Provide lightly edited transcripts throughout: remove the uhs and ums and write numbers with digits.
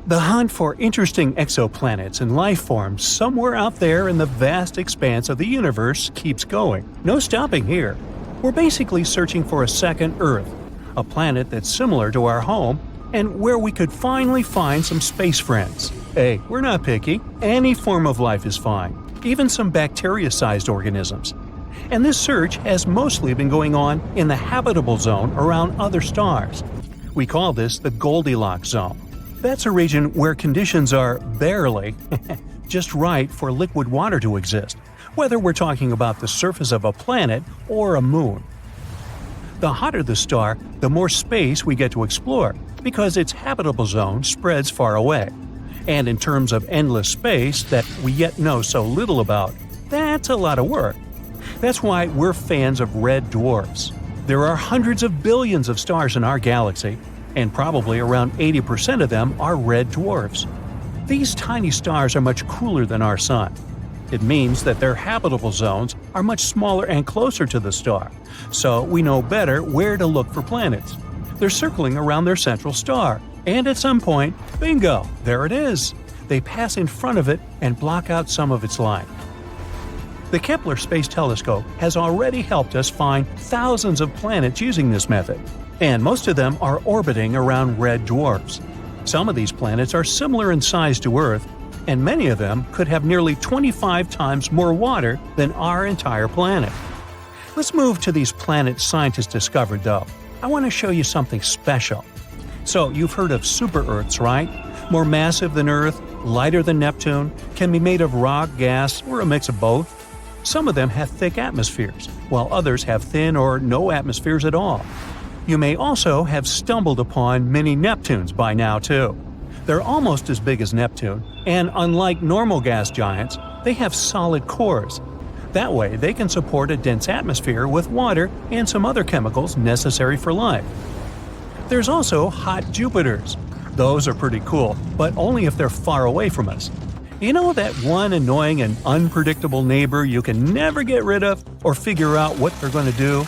The hunt for interesting exoplanets and life forms somewhere out there in the vast expanse of the universe keeps going. No stopping here. We're basically searching for a second Earth, a planet that's similar to our home, and where we could finally find some space friends. Hey, we're not picky. Any form of life is fine, even some bacteria-sized organisms. And this search has mostly been going on in the habitable zone around other stars. We call this the Goldilocks zone. That's a region where conditions are barely just right for liquid water to exist, whether we're talking about the surface of a planet or a moon. The hotter the star, the more space we get to explore, because its habitable zone spreads far away. And in terms of endless space that we yet know so little about, that's a lot of work. That's why we're fans of red dwarfs. There are hundreds of billions of stars in our galaxy, and probably around 80% of them are red dwarfs. These tiny stars are much cooler than our Sun. It means that their habitable zones are much smaller and closer to the star, so we know better where to look for planets. They're circling around their central star, and at some point, bingo, there it is. They pass in front of it and block out some of its light. The Kepler Space Telescope has already helped us find thousands of planets using this method, and most of them are orbiting around red dwarfs. Some of these planets are similar in size to Earth, and many of them could have nearly 25 times more water than our entire planet. Let's move to these planets scientists discovered, though. I want to show you something special. So, you've heard of super-Earths, right? More massive than Earth, lighter than Neptune, can be made of rock, gas, or a mix of both. Some of them have thick atmospheres, while others have thin or no atmospheres at all. You may also have stumbled upon mini Neptunes by now, too. They're almost as big as Neptune, and unlike normal gas giants, they have solid cores. That way, they can support a dense atmosphere with water and some other chemicals necessary for life. There's also hot Jupiters. Those are pretty cool, but only if they're far away from us. You know that one annoying and unpredictable neighbor you can never get rid of or figure out what they're going to do?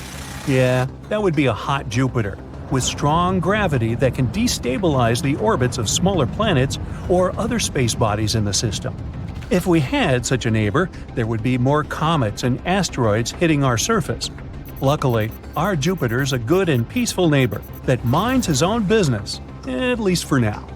Yeah, that would be a hot Jupiter, with strong gravity that can destabilize the orbits of smaller planets or other space bodies in the system. If we had such a neighbor, there would be more comets and asteroids hitting our surface. Luckily, our Jupiter's a good and peaceful neighbor that minds his own business, at least for now.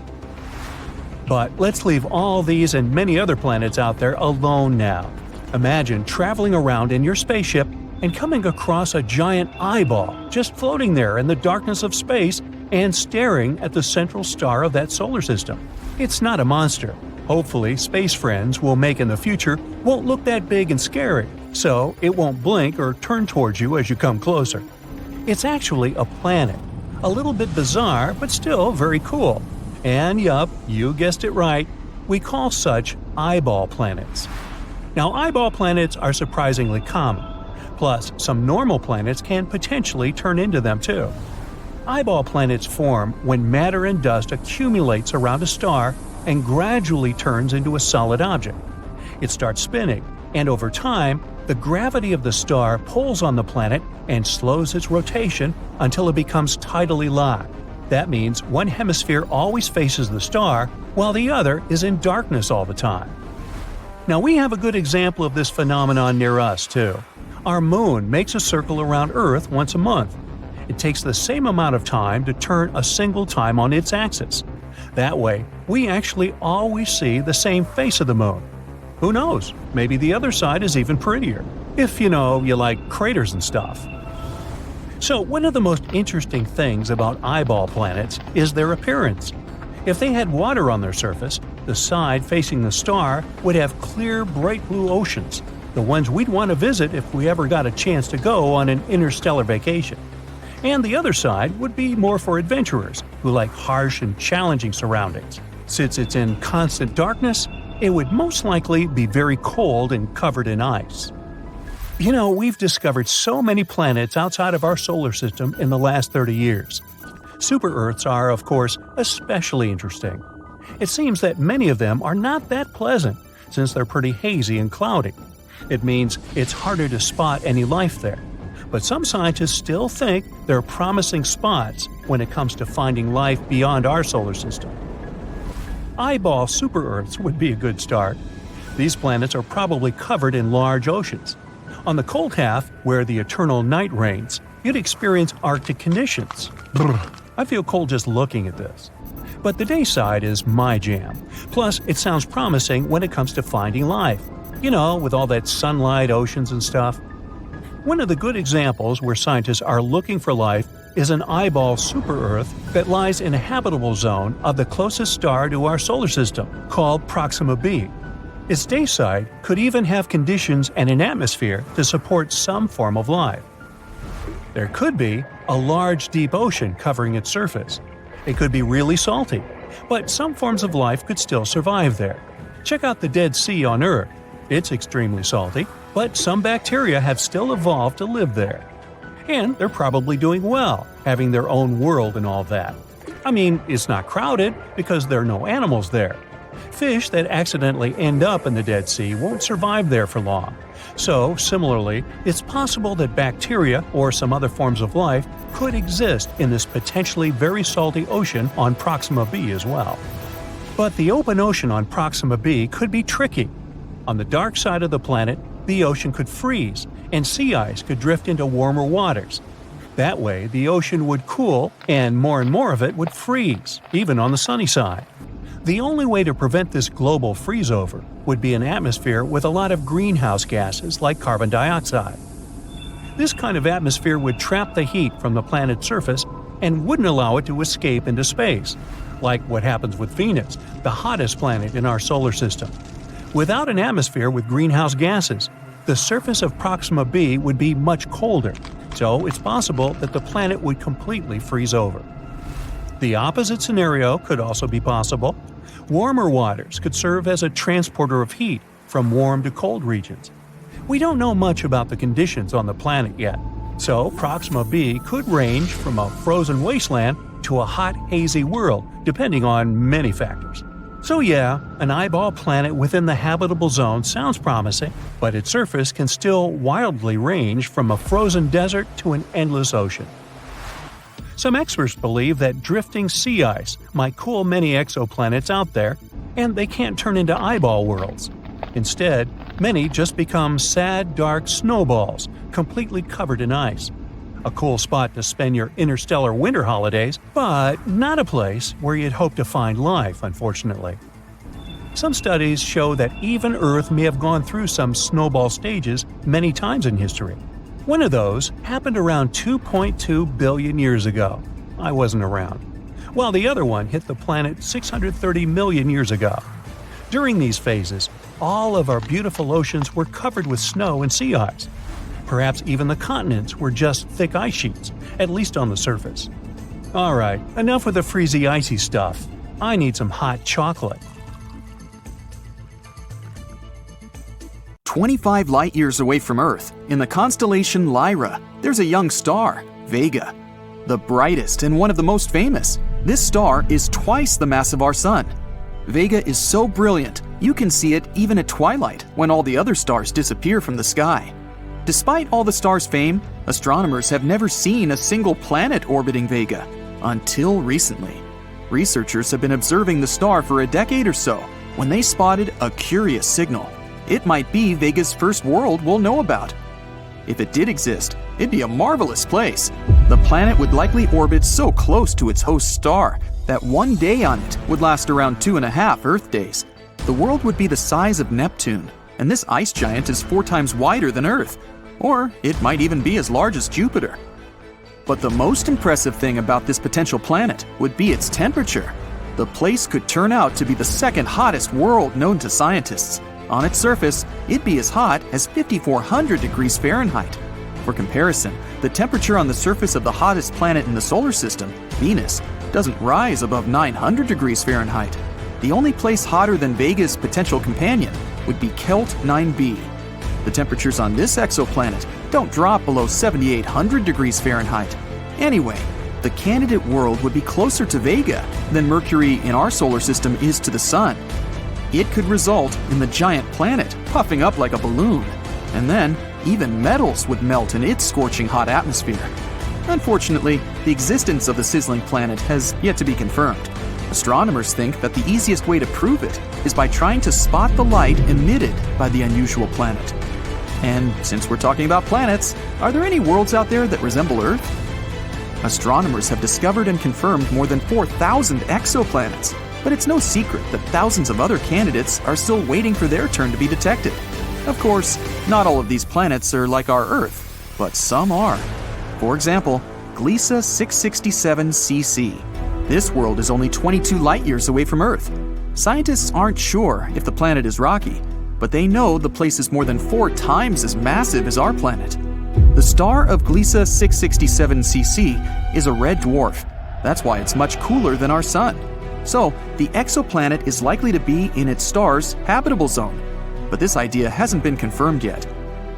But let's leave all these and many other planets out there alone now. Imagine traveling around in your spaceship and coming across a giant eyeball just floating there in the darkness of space and staring at the central star of that solar system. It's not a monster. Hopefully, space friends we'll make in the future won't look that big and scary, so it won't blink or turn towards you as you come closer. It's actually a planet. A little bit bizarre, but still very cool. And yup, you guessed it right, we call such eyeball planets. Now, eyeball planets are surprisingly common. Plus, some normal planets can potentially turn into them too. Eyeball planets form when matter and dust accumulates around a star and gradually turns into a solid object. It starts spinning, and over time, the gravity of the star pulls on the planet and slows its rotation until it becomes tidally locked. That means one hemisphere always faces the star, while the other is in darkness all the time. Now, we have a good example of this phenomenon near us, too. Our moon makes a circle around Earth once a month. It takes the same amount of time to turn a single time on its axis. That way, we actually always see the same face of the moon. Who knows, maybe the other side is even prettier, if you like craters and stuff. So, one of the most interesting things about eyeball planets is their appearance. If they had water on their surface, the side facing the star would have clear, bright blue oceans, the ones we'd want to visit if we ever got a chance to go on an interstellar vacation. And the other side would be more for adventurers who like harsh and challenging surroundings. Since it's in constant darkness, it would most likely be very cold and covered in ice. We've discovered so many planets outside of our solar system in the last 30 years. Super-Earths are, of course, especially interesting. It seems that many of them are not that pleasant, since they're pretty hazy and cloudy. It means it's harder to spot any life there. But some scientists still think they're promising spots when it comes to finding life beyond our solar system. Eyeball super-Earths would be a good start. These planets are probably covered in large oceans. On the cold half, where the eternal night reigns, you'd experience Arctic conditions. Brr, I feel cold just looking at this. But the day side is my jam. Plus, it sounds promising when it comes to finding life. You know, with all that sunlight, oceans and stuff. One of the good examples where scientists are looking for life is an eyeball super-Earth that lies in a habitable zone of the closest star to our solar system, called Proxima B. Its day side could even have conditions and an atmosphere to support some form of life. There could be a large deep ocean covering its surface. It could be really salty, but some forms of life could still survive there. Check out the Dead Sea on Earth. It's extremely salty, but some bacteria have still evolved to live there. And they're probably doing well, having their own world and all that. I mean, it's not crowded because there are no animals there. Fish that accidentally end up in the Dead Sea won't survive there for long. So, similarly, it's possible that bacteria or some other forms of life could exist in this potentially very salty ocean on Proxima B as well. But the open ocean on Proxima B could be tricky. On the dark side of the planet, the ocean could freeze, and sea ice could drift into warmer waters. That way, the ocean would cool, and more of it would freeze, even on the sunny side. The only way to prevent this global freeze-over would be an atmosphere with a lot of greenhouse gases like carbon dioxide. This kind of atmosphere would trap the heat from the planet's surface and wouldn't allow it to escape into space, like what happens with Venus, the hottest planet in our solar system. Without an atmosphere with greenhouse gases, the surface of Proxima B would be much colder, so it's possible that the planet would completely freeze over. The opposite scenario could also be possible. Warmer waters could serve as a transporter of heat from warm to cold regions. We don't know much about the conditions on the planet yet, so Proxima B could range from a frozen wasteland to a hot, hazy world, depending on many factors. So yeah, an eyeball planet within the habitable zone sounds promising, but its surface can still wildly range from a frozen desert to an endless ocean. Some experts believe that drifting sea ice might cool many exoplanets out there, and they can't turn into eyeball worlds. Instead, many just become sad, dark snowballs, completely covered in ice. A cool spot to spend your interstellar winter holidays, but not a place where you'd hope to find life, unfortunately. Some studies show that even Earth may have gone through some snowball stages many times in history. One of those happened around 2.2 billion years ago. I wasn't around. While the other one hit the planet 630 million years ago. During these phases, all of our beautiful oceans were covered with snow and sea ice. Perhaps even the continents were just thick ice sheets, at least on the surface. Alright, enough with the freezy icy stuff. I need some hot chocolate. 25 light-years away from Earth, in the constellation Lyra, there's a young star, Vega. The brightest and one of the most famous, this star is twice the mass of our Sun. Vega is so brilliant, you can see it even at twilight when all the other stars disappear from the sky. Despite all the star's fame, astronomers have never seen a single planet orbiting Vega, until recently. Researchers have been observing the star for a decade or so when they spotted a curious signal. It might be Vega's first world we'll know about. If it did exist, it'd be a marvelous place. The planet would likely orbit so close to its host star that one day on it would last around 2.5 Earth days. The world would be the size of Neptune, and this ice giant is 4 times wider than Earth. Or it might even be as large as Jupiter. But the most impressive thing about this potential planet would be its temperature. The place could turn out to be the second hottest world known to scientists. On its surface, it'd be as hot as 5,400 degrees Fahrenheit. For comparison, the temperature on the surface of the hottest planet in the solar system, Venus, doesn't rise above 900 degrees Fahrenheit. The only place hotter than Vega's potential companion would be Kelt 9b. The temperatures on this exoplanet don't drop below 7,800 degrees Fahrenheit. Anyway, the candidate world would be closer to Vega than Mercury in our solar system is to the Sun. It could result in the giant planet puffing up like a balloon, and then even metals would melt in its scorching hot atmosphere. Unfortunately, the existence of the sizzling planet has yet to be confirmed. Astronomers think that the easiest way to prove it is by trying to spot the light emitted by the unusual planet. And since we're talking about planets, are there any worlds out there that resemble Earth? Astronomers have discovered and confirmed more than 4,000 exoplanets, but it's no secret that thousands of other candidates are still waiting for their turn to be detected. Of course, not all of these planets are like our Earth, but some are. For example, Gliese 667 cc. This world is only 22 light-years away from Earth. Scientists aren't sure if the planet is rocky, but they know the place is more than 4 times as massive as our planet. The star of Gliese 667 cc is a red dwarf. That's why it's much cooler than our Sun. So, the exoplanet is likely to be in its star's habitable zone. But this idea hasn't been confirmed yet.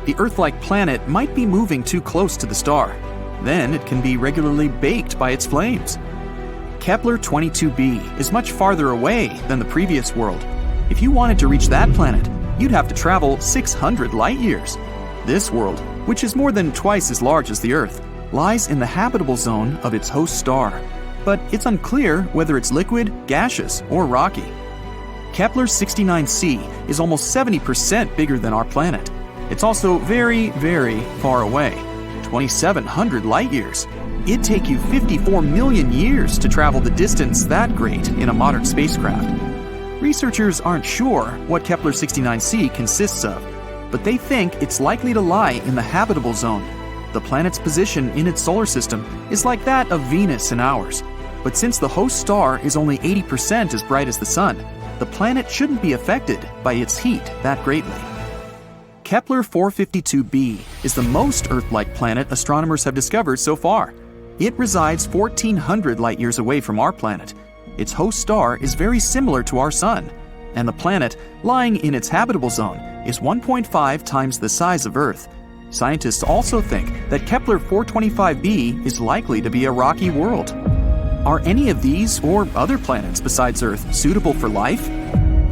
The Earth-like planet might be moving too close to the star. Then it can be regularly baked by its flames. Kepler 22b is much farther away than the previous world. If you wanted to reach that planet, you'd have to travel 600 light-years. This world, which is more than twice as large as the Earth, lies in the habitable zone of its host star. But it's unclear whether it's liquid, gaseous, or rocky. Kepler 69c is almost 70% bigger than our planet. It's also very, very far away, 2,700 light-years. It'd take you 54 million years to travel the distance that great in a modern spacecraft. Researchers aren't sure what Kepler 69c consists of, but they think it's likely to lie in the habitable zone. The planet's position in its solar system is like that of Venus and ours. But since the host star is only 80% as bright as the Sun, the planet shouldn't be affected by its heat that greatly. Kepler 452b is the most Earth-like planet astronomers have discovered so far. It resides 1,400 light-years away from our planet. Its host star is very similar to our Sun, and the planet, lying in its habitable zone, is 1.5 times the size of Earth. Scientists also think that Kepler 425b is likely to be a rocky world. Are any of these or other planets besides Earth suitable for life?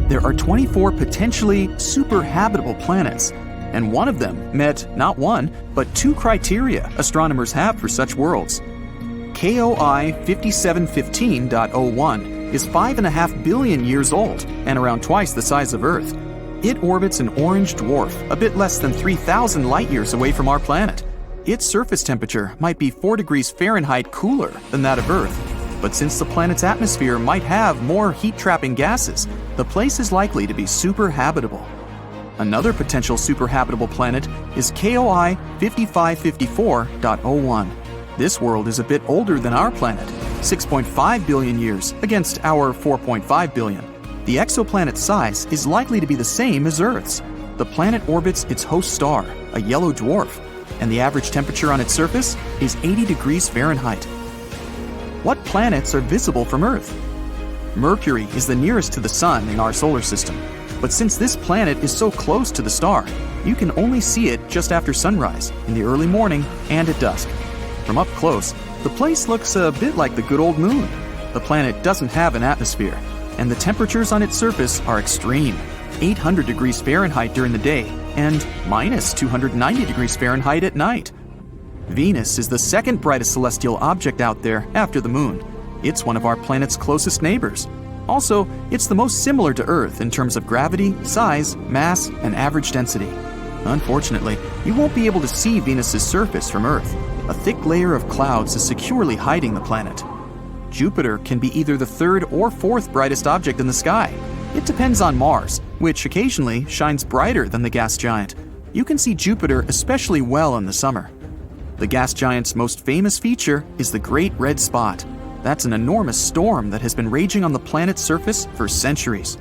There are 24 potentially super-habitable planets, and one of them met not one, but 2 criteria astronomers have for such worlds. KOI 5715.01 is 5.5 billion years old and around twice the size of Earth. It orbits an orange dwarf a bit less than 3,000 light-years away from our planet. Its surface temperature might be 4 degrees Fahrenheit cooler than that of Earth, but since the planet's atmosphere might have more heat-trapping gases, the place is likely to be super-habitable. Another potential super-habitable planet is KOI 5554.01. This world is a bit older than our planet, 6.5 billion years against our 4.5 billion. The exoplanet's size is likely to be the same as Earth's. The planet orbits its host star, a yellow dwarf, and the average temperature on its surface is 80 degrees Fahrenheit. What planets are visible from Earth? Mercury is the nearest to the Sun in our solar system, but since this planet is so close to the star, you can only see it just after sunrise, in the early morning, and at dusk. From up close, the place looks a bit like the good old moon. The planet doesn't have an atmosphere, and the temperatures on its surface are extreme, 800 degrees Fahrenheit during the day and minus 290 degrees Fahrenheit at night. Venus is the second brightest celestial object out there after the moon. It's one of our planet's closest neighbors. Also, it's the most similar to Earth in terms of gravity, size, mass, and average density. Unfortunately, you won't be able to see Venus's surface from Earth. A thick layer of clouds is securely hiding the planet. Jupiter can be either the third or fourth brightest object in the sky. It depends on Mars, which occasionally shines brighter than the gas giant. You can see Jupiter especially well in the summer. The gas giant's most famous feature is the Great Red Spot. That's an enormous storm that has been raging on the planet's surface for centuries.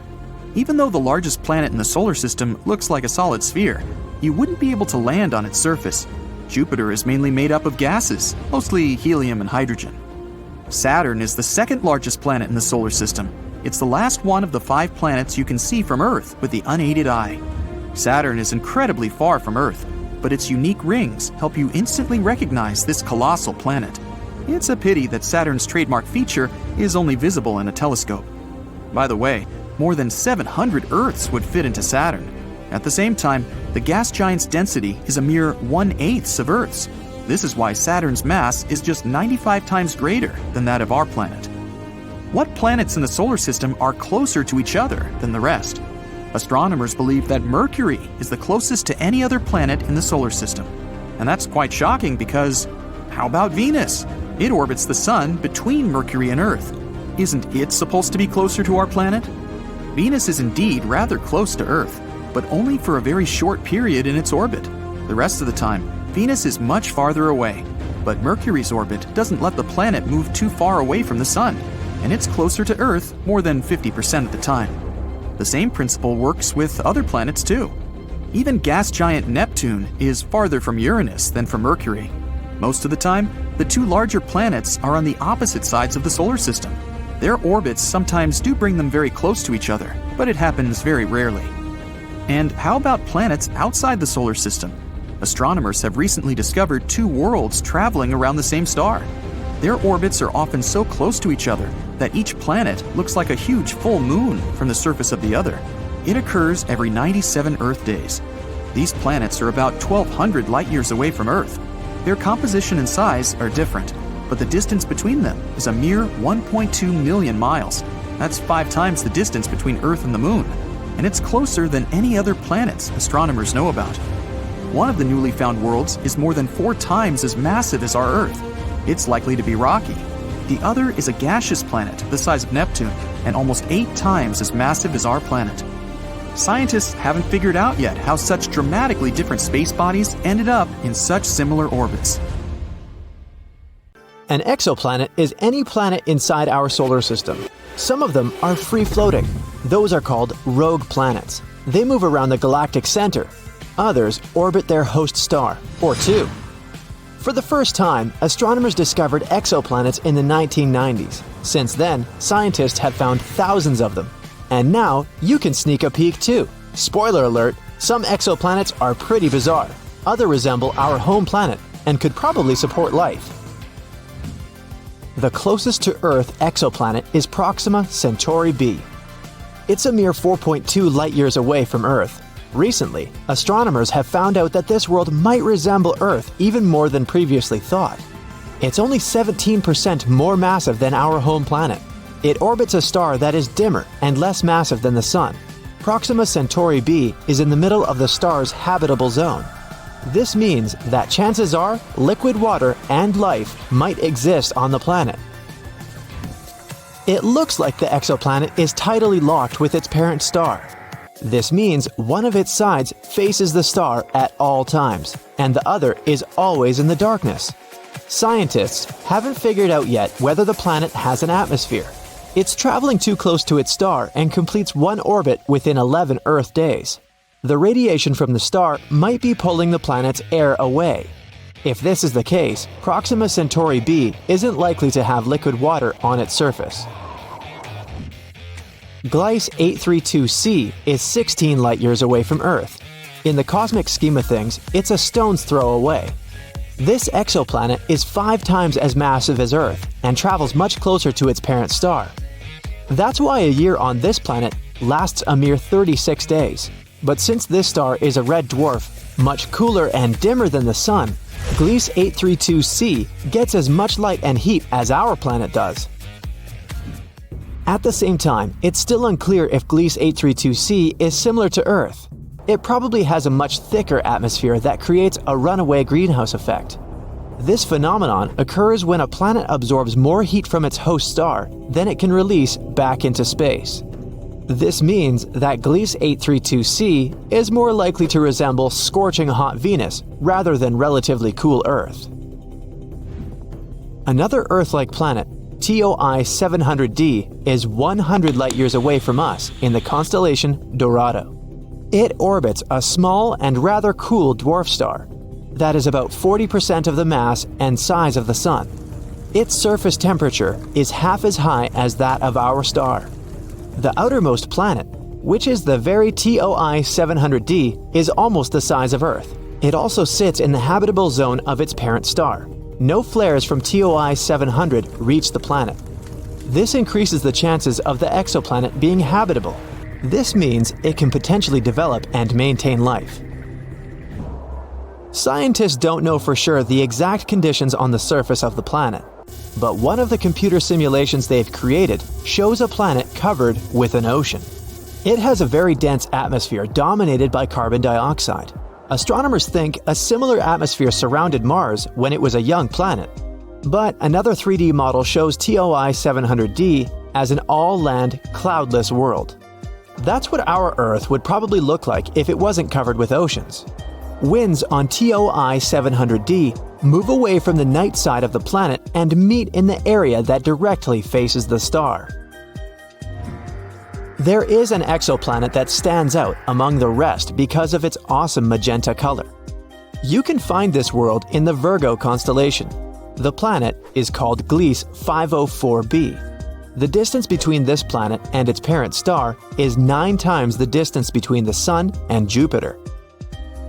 Even though the largest planet in the solar system looks like a solid sphere, you wouldn't be able to land on its surface. Jupiter is mainly made up of gases, mostly helium and hydrogen. Saturn is the second largest planet in the solar system. It's the last one of the 5 planets you can see from Earth with the unaided eye. Saturn is incredibly far from Earth, but its unique rings help you instantly recognize this colossal planet. It's a pity that Saturn's trademark feature is only visible in a telescope. By the way, more than 700 Earths would fit into Saturn. At the same time, the gas giant's density is a mere 1/8 of Earth's. This is why Saturn's mass is just 95 times greater than that of our planet. What planets in the solar system are closer to each other than the rest? Astronomers believe that Mercury is the closest to any other planet in the solar system. And that's quite shocking because how about Venus? It orbits the Sun between Mercury and Earth. Isn't it supposed to be closer to our planet? Venus is indeed rather close to Earth, but only for a very short period in its orbit. The rest of the time, Venus is much farther away. But Mercury's orbit doesn't let the planet move too far away from the Sun, and it's closer to Earth more than 50% of the time. The same principle works with other planets too. Even gas giant Neptune is farther from Uranus than from Mercury. Most of the time, the two larger planets are on the opposite sides of the solar system. Their orbits sometimes do bring them very close to each other, but it happens very rarely. And how about planets outside the solar system? Astronomers have recently discovered two worlds traveling around the same star. Their orbits are often so close to each other that each planet looks like a huge full moon from the surface of the other. It occurs every 97 Earth days. These planets are about 1,200 light-years away from Earth. Their composition and size are different, but the distance between them is a mere 1.2 million miles. That's 5 times the distance between Earth and the Moon, and it's closer than any other planets astronomers know about. One of the newly found worlds is more than 4 times as massive as our Earth. It's likely to be rocky. The other is a gaseous planet the size of Neptune and almost 8 times as massive as our planet. Scientists haven't figured out yet how such dramatically different space bodies ended up in such similar orbits. An exoplanet is any planet inside our solar system. Some of them are free-floating. Those are called rogue planets. They move around the galactic center. Others orbit their host star, or two. For the first time, astronomers discovered exoplanets in the 1990s. Since then, scientists have found thousands of them. And now, you can sneak a peek too. Spoiler alert, some exoplanets are pretty bizarre. Others resemble our home planet and could probably support life. The closest to Earth exoplanet is Proxima Centauri B. It's a mere 4.2 light-years away from Earth. Recently, astronomers have found out that this world might resemble Earth even more than previously thought. It's only 17% more massive than our home planet. It orbits a star that is dimmer and less massive than the Sun. Proxima Centauri B is in the middle of the star's habitable zone. This means that chances are liquid water and life might exist on the planet. It looks like the exoplanet is tidally locked with its parent star. This means one of its sides faces the star at all times, and the other is always in the darkness. Scientists haven't figured out yet whether the planet has an atmosphere. It's traveling too close to its star and completes one orbit within 11 Earth days. The radiation from the star might be pulling the planet's air away. If this is the case, Proxima Centauri B isn't likely to have liquid water on its surface. Gliese 832c is 16 light-years away from Earth. In the cosmic scheme of things, it's a stone's throw away. This exoplanet is 5 times as massive as Earth and travels much closer to its parent star. That's why a year on this planet lasts a mere 36 days. But since this star is a red dwarf, much cooler and dimmer than the Sun, Gliese 832c gets as much light and heat as our planet does. At the same time, it's still unclear if Gliese 832c is similar to Earth. It probably has a much thicker atmosphere that creates a runaway greenhouse effect. This phenomenon occurs when a planet absorbs more heat from its host star than it can release back into space. This means that Gliese 832c is more likely to resemble scorching hot Venus rather than relatively cool Earth. Another Earth-like planet, TOI 700d, is 100 light-years away from us in the constellation Dorado. It orbits a small and rather cool dwarf star that is about 40% of the mass and size of the Sun. Its surface temperature is half as high as that of our star. The outermost planet, which is the very TOI 700d, is almost the size of Earth. It also sits in the habitable zone of its parent star. No flares from TOI 700 reach the planet. This increases the chances of the exoplanet being habitable. This means it can potentially develop and maintain life. Scientists don't know for sure the exact conditions on the surface of the planet. but one of the computer simulations they've created shows a planet covered with an ocean. It has a very dense atmosphere dominated by carbon dioxide. Astronomers think a similar atmosphere surrounded Mars when it was a young planet. But another 3D model shows TOI 700d as an all-land, cloudless world. That's what our Earth would probably look like if it wasn't covered with oceans. Winds on TOI 700d move away from the night side of the planet and meet in the area that directly faces the star. There is an exoplanet that stands out among the rest because of its awesome magenta color. You can find this world in the Virgo constellation. The planet is called Gliese 504b. The distance between this planet and its parent star is 9 times the distance between the Sun and Jupiter.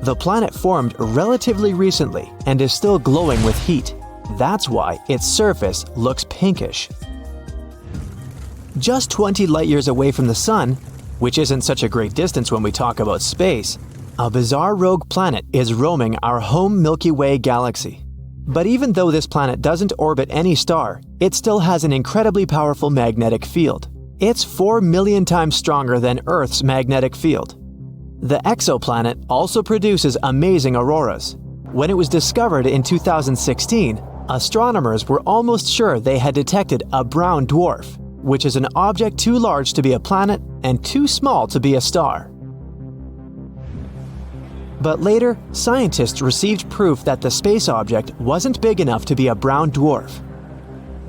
The planet formed relatively recently and is still glowing with heat. That's why its surface looks pinkish. Just 20 light-years away from the Sun, which isn't such a great distance when we talk about space, a bizarre rogue planet is roaming our home Milky Way galaxy. But even though this planet doesn't orbit any star, it still has an incredibly powerful magnetic field. It's 4 million times stronger than Earth's magnetic field. The exoplanet also produces amazing auroras. When it was discovered in 2016, astronomers were almost sure they had detected a brown dwarf, which is an object too large to be a planet and too small to be a star. But later, scientists received proof that the space object wasn't big enough to be a brown dwarf.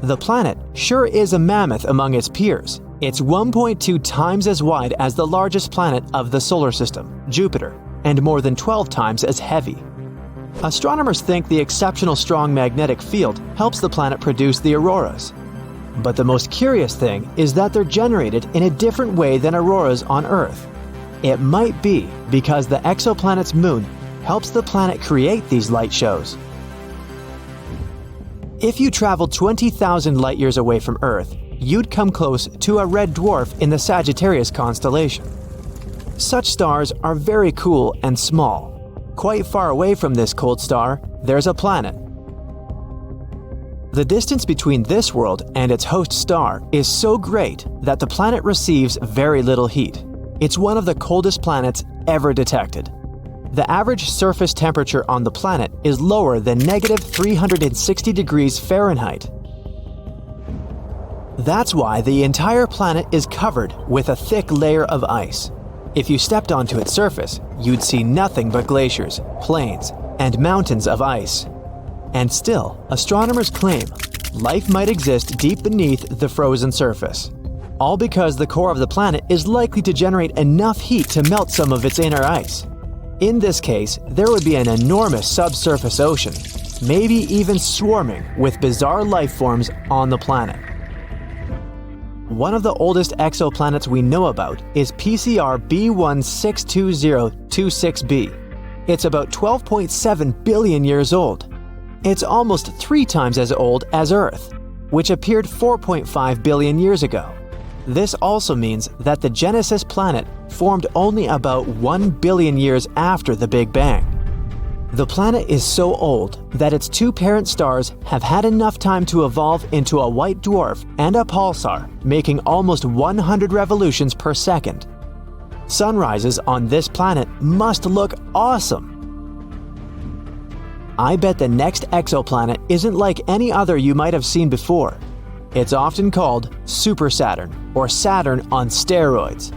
The planet sure is a mammoth among its peers. It's 1.2 times as wide as the largest planet of the solar system, Jupiter, and more than 12 times as heavy. Astronomers think the exceptional strong magnetic field helps the planet produce the auroras. But the most curious thing is that they're generated in a different way than auroras on Earth. It might be because the exoplanet's moon helps the planet create these light shows. If you traveled 20,000 light-years away from Earth, you'd come close to a red dwarf in the Sagittarius constellation. Such stars are very cool and small. Quite far away from this cold star, there's a planet. The distance between this world and its host star is so great that the planet receives very little heat. It's one of the coldest planets ever detected. The average surface temperature on the planet is lower than negative 360 degrees Fahrenheit. That's why the entire planet is covered with a thick layer of ice. If you stepped onto its surface, you'd see nothing but glaciers, plains, and mountains of ice. And still, astronomers claim life might exist deep beneath the frozen surface. All because the core of the planet is likely to generate enough heat to melt some of its inner ice. In this case, there would be an enormous subsurface ocean, maybe even swarming with bizarre life forms on the planet. One of the oldest exoplanets we know about is PCR B162026b. It's about 12.7 billion years old. It's almost 3 times as old as Earth, which appeared 4.5 billion years ago. This also means that the Genesis planet formed only about 1 billion years after the Big Bang. The planet is so old that its 2 parent stars have had enough time to evolve into a white dwarf and a pulsar, making almost 100 revolutions per second. Sunrises on this planet must look awesome. I bet the next exoplanet isn't like any other you might have seen before. It's often called Super Saturn or Saturn on steroids.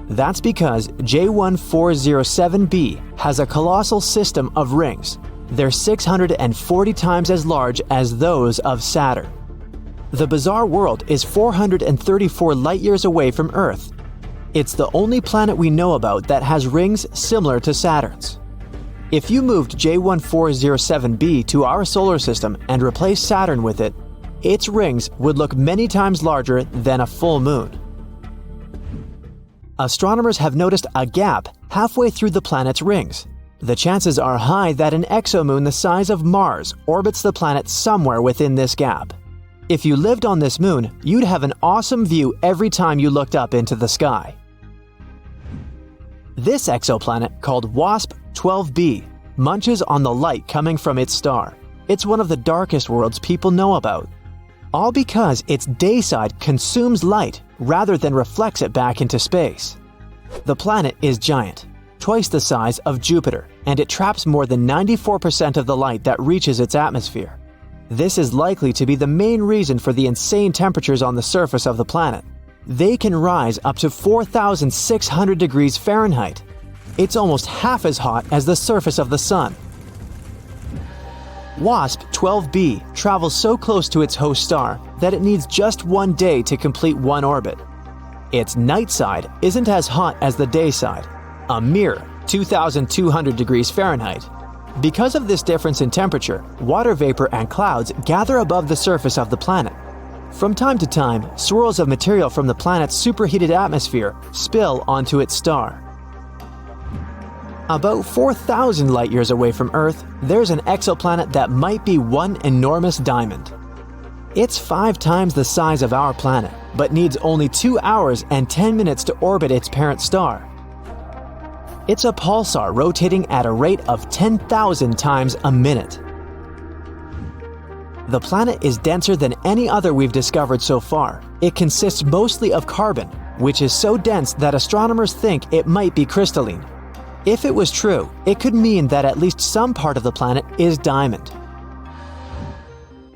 That's because J1407b has a colossal system of rings. They're 640 times as large as those of Saturn. The bizarre world is 434 light-years away from Earth. It's the only planet we know about that has rings similar to Saturn's. If you moved J1407b to our solar system and replaced Saturn with it, its rings would look many times larger than a full moon. Astronomers have noticed a gap halfway through the planet's rings. The chances are high that an exomoon the size of Mars orbits the planet somewhere within this gap. If you lived on this moon, you'd have an awesome view every time you looked up into the sky. This exoplanet, called WASP-12b, munches on the light coming from its star. It's one of the darkest worlds people know about. all because its day side consumes light rather than reflects it back into space. The planet is giant, twice the size of Jupiter, and it traps more than 94% of the light that reaches its atmosphere. This is likely to be the main reason for the insane temperatures on the surface of the planet. They can rise up to 4,600 degrees Fahrenheit. It's almost half as hot as the surface of the Sun. WASP-12b travels so close to its host star that it needs just one day to complete one orbit. Its night side isn't as hot as the day side, a mere 2,200 degrees Fahrenheit. Because of this difference in temperature, water vapor and clouds gather above the surface of the planet. From time to time, swirls of material from the planet's superheated atmosphere spill onto its star. About 4,000 light-years away from Earth, there's an exoplanet that might be one enormous diamond. It's 5 times the size of our planet, but needs only 2 hours and 10 minutes to orbit its parent star. It's a pulsar rotating at a rate of 10,000 times a minute. The planet is denser than any other we've discovered so far. It consists mostly of carbon, which is so dense that astronomers think it might be crystalline. If it was true, it could mean that at least some part of the planet is diamond.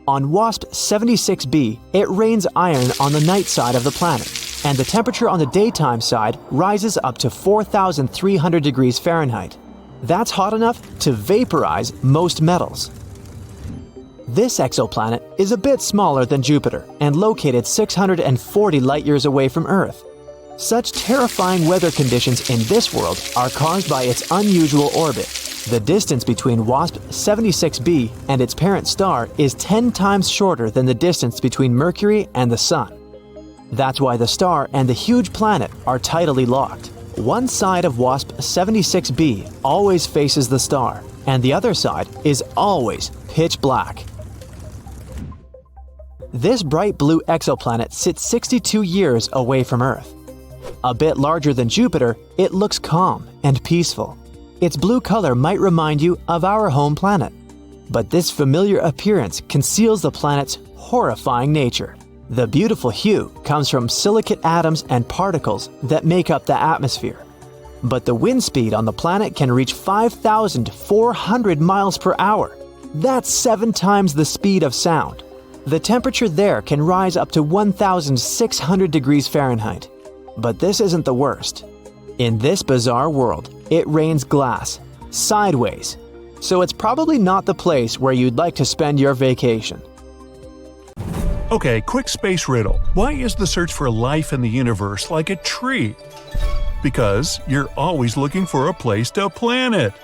On WASP-76b, it rains iron on the night side of the planet, and the temperature on the daytime side rises up to 4,300 degrees Fahrenheit. That's hot enough to vaporize most metals. This exoplanet is a bit smaller than Jupiter and located 640 light-years away from Earth. Such terrifying weather conditions in this world are caused by its unusual orbit. The distance between WASP-76b and its parent star is 10 times shorter than the distance between Mercury and the Sun. That's why the star and the huge planet are tidally locked. One side of WASP-76b always faces the star, and the other side is always pitch black. This bright blue exoplanet sits 62 years away from Earth. A bit larger than Jupiter, it looks calm and peaceful. Its blue color might remind you of our home planet. But this familiar appearance conceals the planet's horrifying nature. The beautiful hue comes from silicate atoms and particles that make up the atmosphere. But the wind speed on the planet can reach 5,400 miles per hour. That's 7 times the speed of sound. The temperature there can rise up to 1,600 degrees Fahrenheit. But this isn't the worst. In this bizarre world, it rains glass, sideways. So it's probably not the place where you'd like to spend your vacation. Okay, quick space riddle. Why is the search for life in the universe like a tree? Because you're always looking for a place to plant it.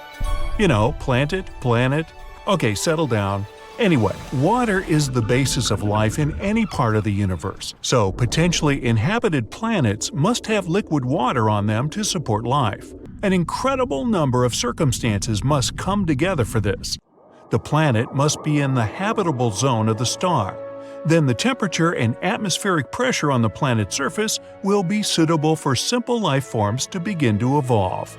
You know, plant it, planet. Okay, settle down. Anyway, water is the basis of life in any part of the universe, so potentially inhabited planets must have liquid water on them to support life. An incredible number of circumstances must come together for this. The planet must be in the habitable zone of the star. Then the temperature and atmospheric pressure on the planet's surface will be suitable for simple life forms to begin to evolve.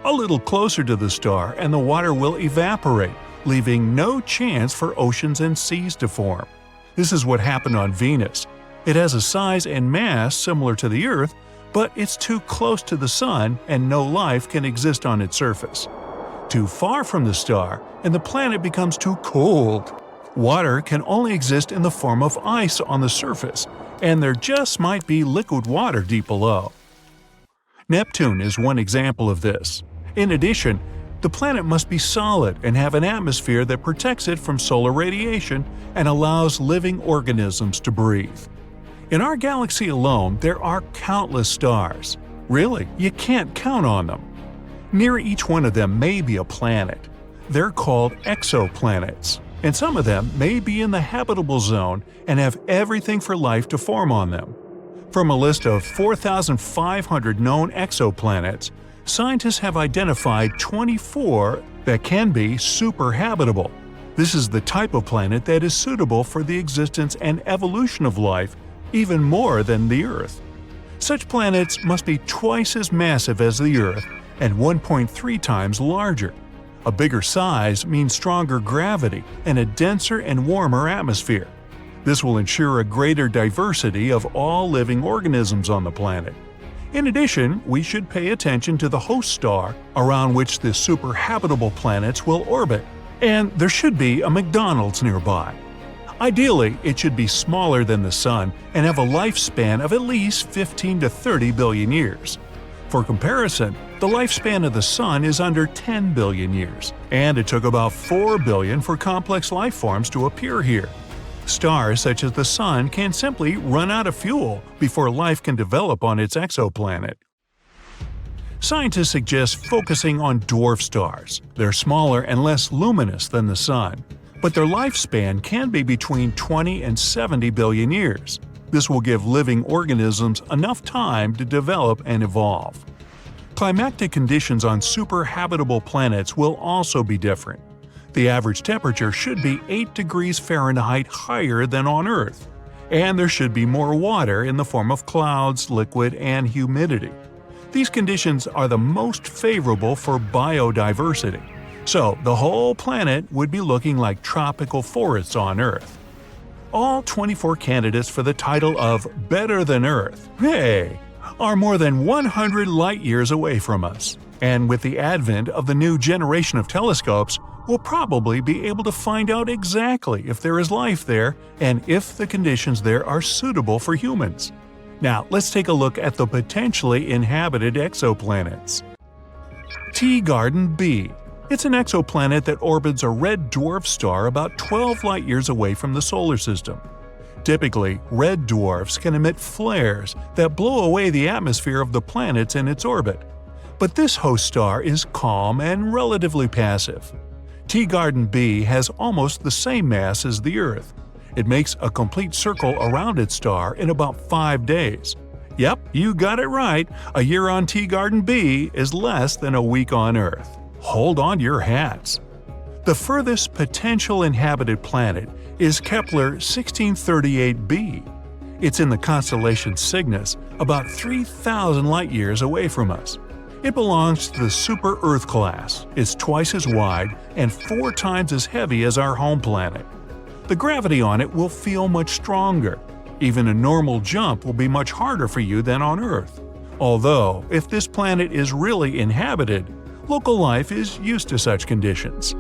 A little closer to the star and the water will evaporate, leaving no chance for oceans and seas to form. This is what happened on Venus. It has a size and mass similar to the Earth, but it's too close to the Sun and no life can exist on its surface. Too far from the star, and the planet becomes too cold. Water can only exist in the form of ice on the surface, and there just might be liquid water deep below. Neptune is one example of this. In addition, the planet must be solid and have an atmosphere that protects it from solar radiation and allows living organisms to breathe. In our galaxy alone, there are countless stars. Really, you can't count on them. Near each one of them may be a planet. They're called exoplanets, and some of them may be in the habitable zone and have everything for life to form on them. From a list of 4,500 known exoplanets, scientists have identified 24 that can be superhabitable. This is the type of planet that is suitable for the existence and evolution of life, even more than the Earth. Such planets must be twice as massive as the Earth and 1.3 times larger. A bigger size means stronger gravity and a denser and warmer atmosphere. This will ensure a greater diversity of all living organisms on the planet. In addition, we should pay attention to the host star around which the superhabitable planets will orbit, and there should be a McDonald's nearby. Ideally, it should be smaller than the Sun and have a lifespan of at least 15 to 30 billion years. For comparison, the lifespan of the Sun is under 10 billion years, and it took about 4 billion for complex life forms to appear here. Stars such as the Sun can simply run out of fuel before life can develop on its exoplanet. Scientists suggest focusing on dwarf stars. They're smaller and less luminous than the Sun, but their lifespan can be between 20 and 70 billion years. This will give living organisms enough time to develop and evolve. Climatic conditions on superhabitable planets will also be different. The average temperature should be 8 degrees Fahrenheit higher than on Earth, and there should be more water in the form of clouds, liquid, and humidity. These conditions are the most favorable for biodiversity, so the whole planet would be looking like tropical forests on Earth. All 24 candidates for the title of Better Than Earth, are more than 100 light-years away from us, and with the advent of the new generation of telescopes, we'll probably be able to find out exactly if there is life there and if the conditions there are suitable for humans. Now, let's take a look at the potentially inhabited exoplanets. Teegarden B. It's an exoplanet that orbits a red dwarf star about 12 light-years away from the solar system. Typically, red dwarfs can emit flares that blow away the atmosphere of the planets in its orbit. But this host star is calm and relatively passive. Teegarden B has almost the same mass as the Earth. It makes a complete circle around its star in about 5 days. Yep, you got it right, a year on Teegarden B is less than a week on Earth. Hold on to your hats. The furthest potential inhabited planet is Kepler 1638b. It's in the constellation Cygnus, about 3,000 light-years away from us. It belongs to the Super-Earth class. It's twice as wide and 4 times as heavy as our home planet. The gravity on it will feel much stronger. Even a normal jump will be much harder for you than on Earth. Although, if this planet is really inhabited, local life is used to such conditions.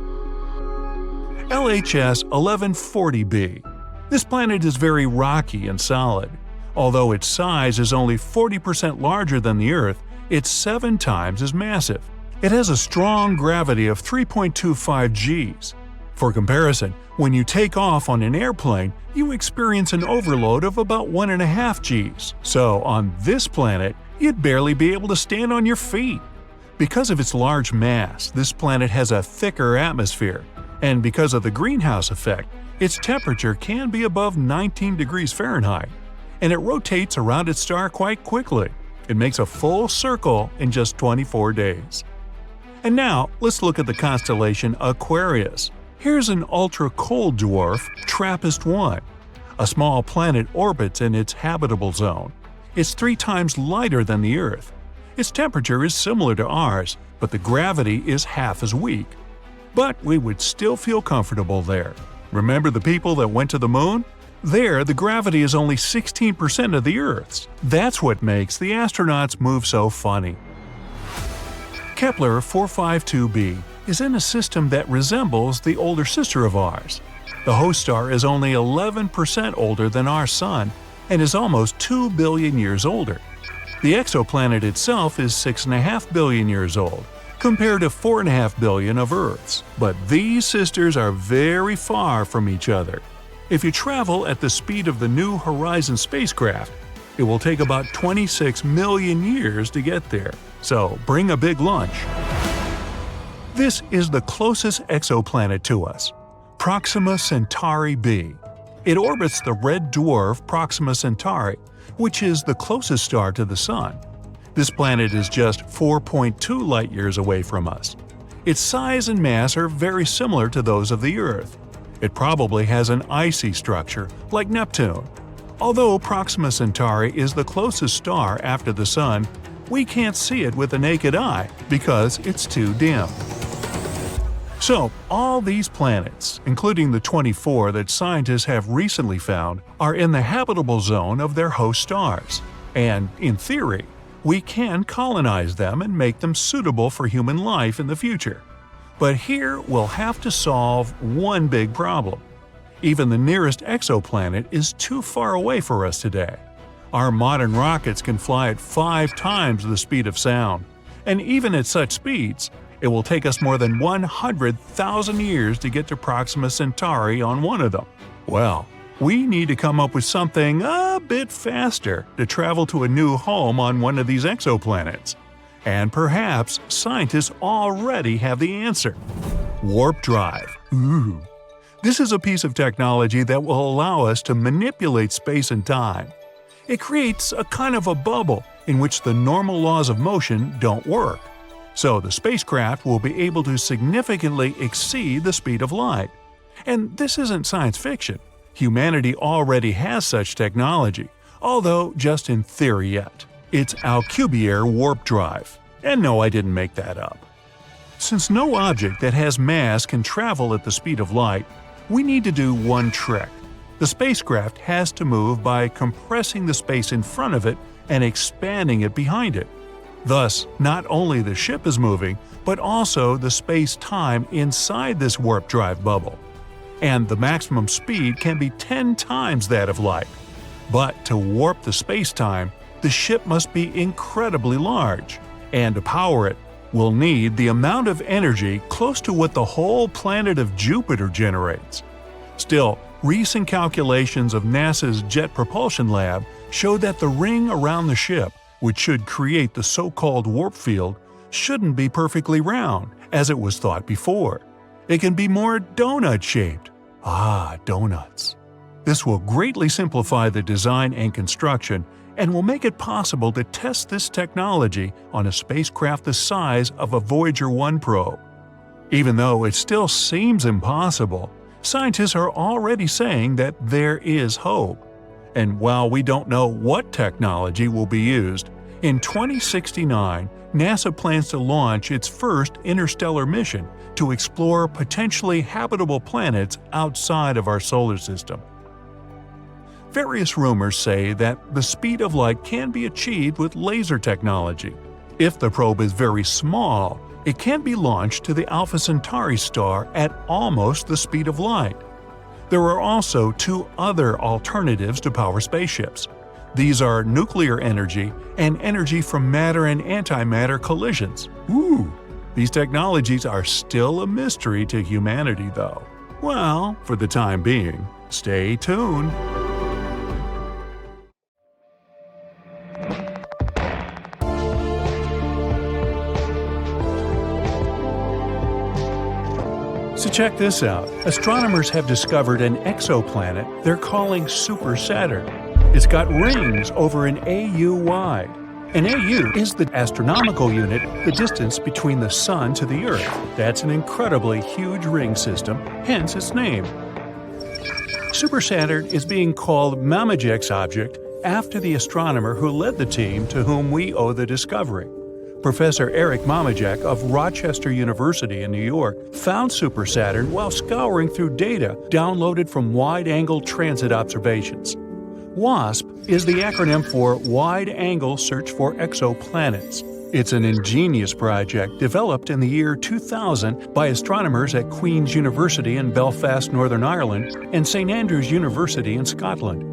LHS 1140b. This planet is very rocky and solid. Although its size is only 40% larger than the Earth, it's 7 times as massive. It has a strong gravity of 3.25 Gs. For comparison, when you take off on an airplane, you experience an overload of about 1.5 Gs. So on this planet, you'd barely be able to stand on your feet. Because of its large mass, this planet has a thicker atmosphere, and because of the greenhouse effect, its temperature can be above 19 degrees Fahrenheit, and it rotates around its star quite quickly. It makes a full circle in just 24 days. And now, let's look at the constellation Aquarius. Here's an ultra-cold dwarf, TRAPPIST-1. A small planet orbits in its habitable zone. It's 3 times lighter than the Earth. Its temperature is similar to ours, but the gravity is half as weak. But we would still feel comfortable there. Remember the people that went to the moon? There, the gravity is only 16% of the Earth's. That's what makes the astronauts move so funny. Kepler 452b is in a system that resembles the older sister of ours. The host star is only 11% older than our Sun and is almost 2 billion years older. The exoplanet itself is 6.5 billion years old, compared to 4.5 billion of Earth's. But these sisters are very far from each other. If you travel at the speed of the New Horizons spacecraft, it will take about 26 million years to get there, so bring a big lunch. This is the closest exoplanet to us, Proxima Centauri b. It orbits the red dwarf Proxima Centauri, which is the closest star to the Sun. This planet is just 4.2 light-years away from us. Its size and mass are very similar to those of the Earth. It probably has an icy structure, like Neptune. Although Proxima Centauri is the closest star after the Sun, we can't see it with the naked eye because it's too dim. So, all these planets, including the 24 that scientists have recently found, are in the habitable zone of their host stars. And, in theory, we can colonize them and make them suitable for human life in the future. But here we'll have to solve one big problem. Even the nearest exoplanet is too far away for us today. Our modern rockets can fly at 5 times the speed of sound, and even at such speeds, it will take us more than 100,000 years to get to Proxima Centauri on one of them. Well, we need to come up with something a bit faster to travel to a new home on one of these exoplanets. And perhaps scientists already have the answer. Warp drive. Ooh. This is a piece of technology that will allow us to manipulate space and time. It creates a kind of a bubble in which the normal laws of motion don't work. So the spacecraft will be able to significantly exceed the speed of light. And this isn't science fiction. Humanity already has such technology, although just in theory yet. It's Alcubierre warp drive. And no, I didn't make that up. Since no object that has mass can travel at the speed of light, we need to do one trick. The spacecraft has to move by compressing the space in front of it and expanding it behind it. Thus, not only the ship is moving, but also the space-time inside this warp drive bubble. And the maximum speed can be 10 times that of light. But to warp the space-time, the ship must be incredibly large. And to power it, we'll need the amount of energy close to what the whole planet of Jupiter generates. Still, recent calculations of NASA's Jet Propulsion Lab show that the ring around the ship, which should create the so-called warp field, shouldn't be perfectly round, as it was thought before. It can be more donut-shaped. Ah, donuts. This will greatly simplify the design and construction and will make it possible to test this technology on a spacecraft the size of a Voyager 1 probe. Even though it still seems impossible, scientists are already saying that there is hope. And while we don't know what technology will be used, in 2069, NASA plans to launch its first interstellar mission to explore potentially habitable planets outside of our solar system. Various rumors say that the speed of light can be achieved with laser technology. If the probe is very small, it can be launched to the Alpha Centauri star at almost the speed of light. There are also 2 other alternatives to power spaceships. These are nuclear energy and energy from matter and antimatter collisions. Ooh! These technologies are still a mystery to humanity, though. Well, for the time being, stay tuned. So check this out. Astronomers have discovered an exoplanet they're calling Super Saturn. It's got rings over an AU wide. An AU is the astronomical unit, the distance between the Sun to the Earth. That's an incredibly huge ring system, hence its name. Super Saturn is being called Mamajek's object after the astronomer who led the team to whom we owe the discovery. Professor Eric Mamajek of Rochester University in New York found Super Saturn while scouring through data downloaded from wide-angle transit observations. WASP is the acronym for Wide Angle Search for Exoplanets. It's an ingenious project developed in the year 2000 by astronomers at Queen's University in Belfast, Northern Ireland, and St Andrews University in Scotland.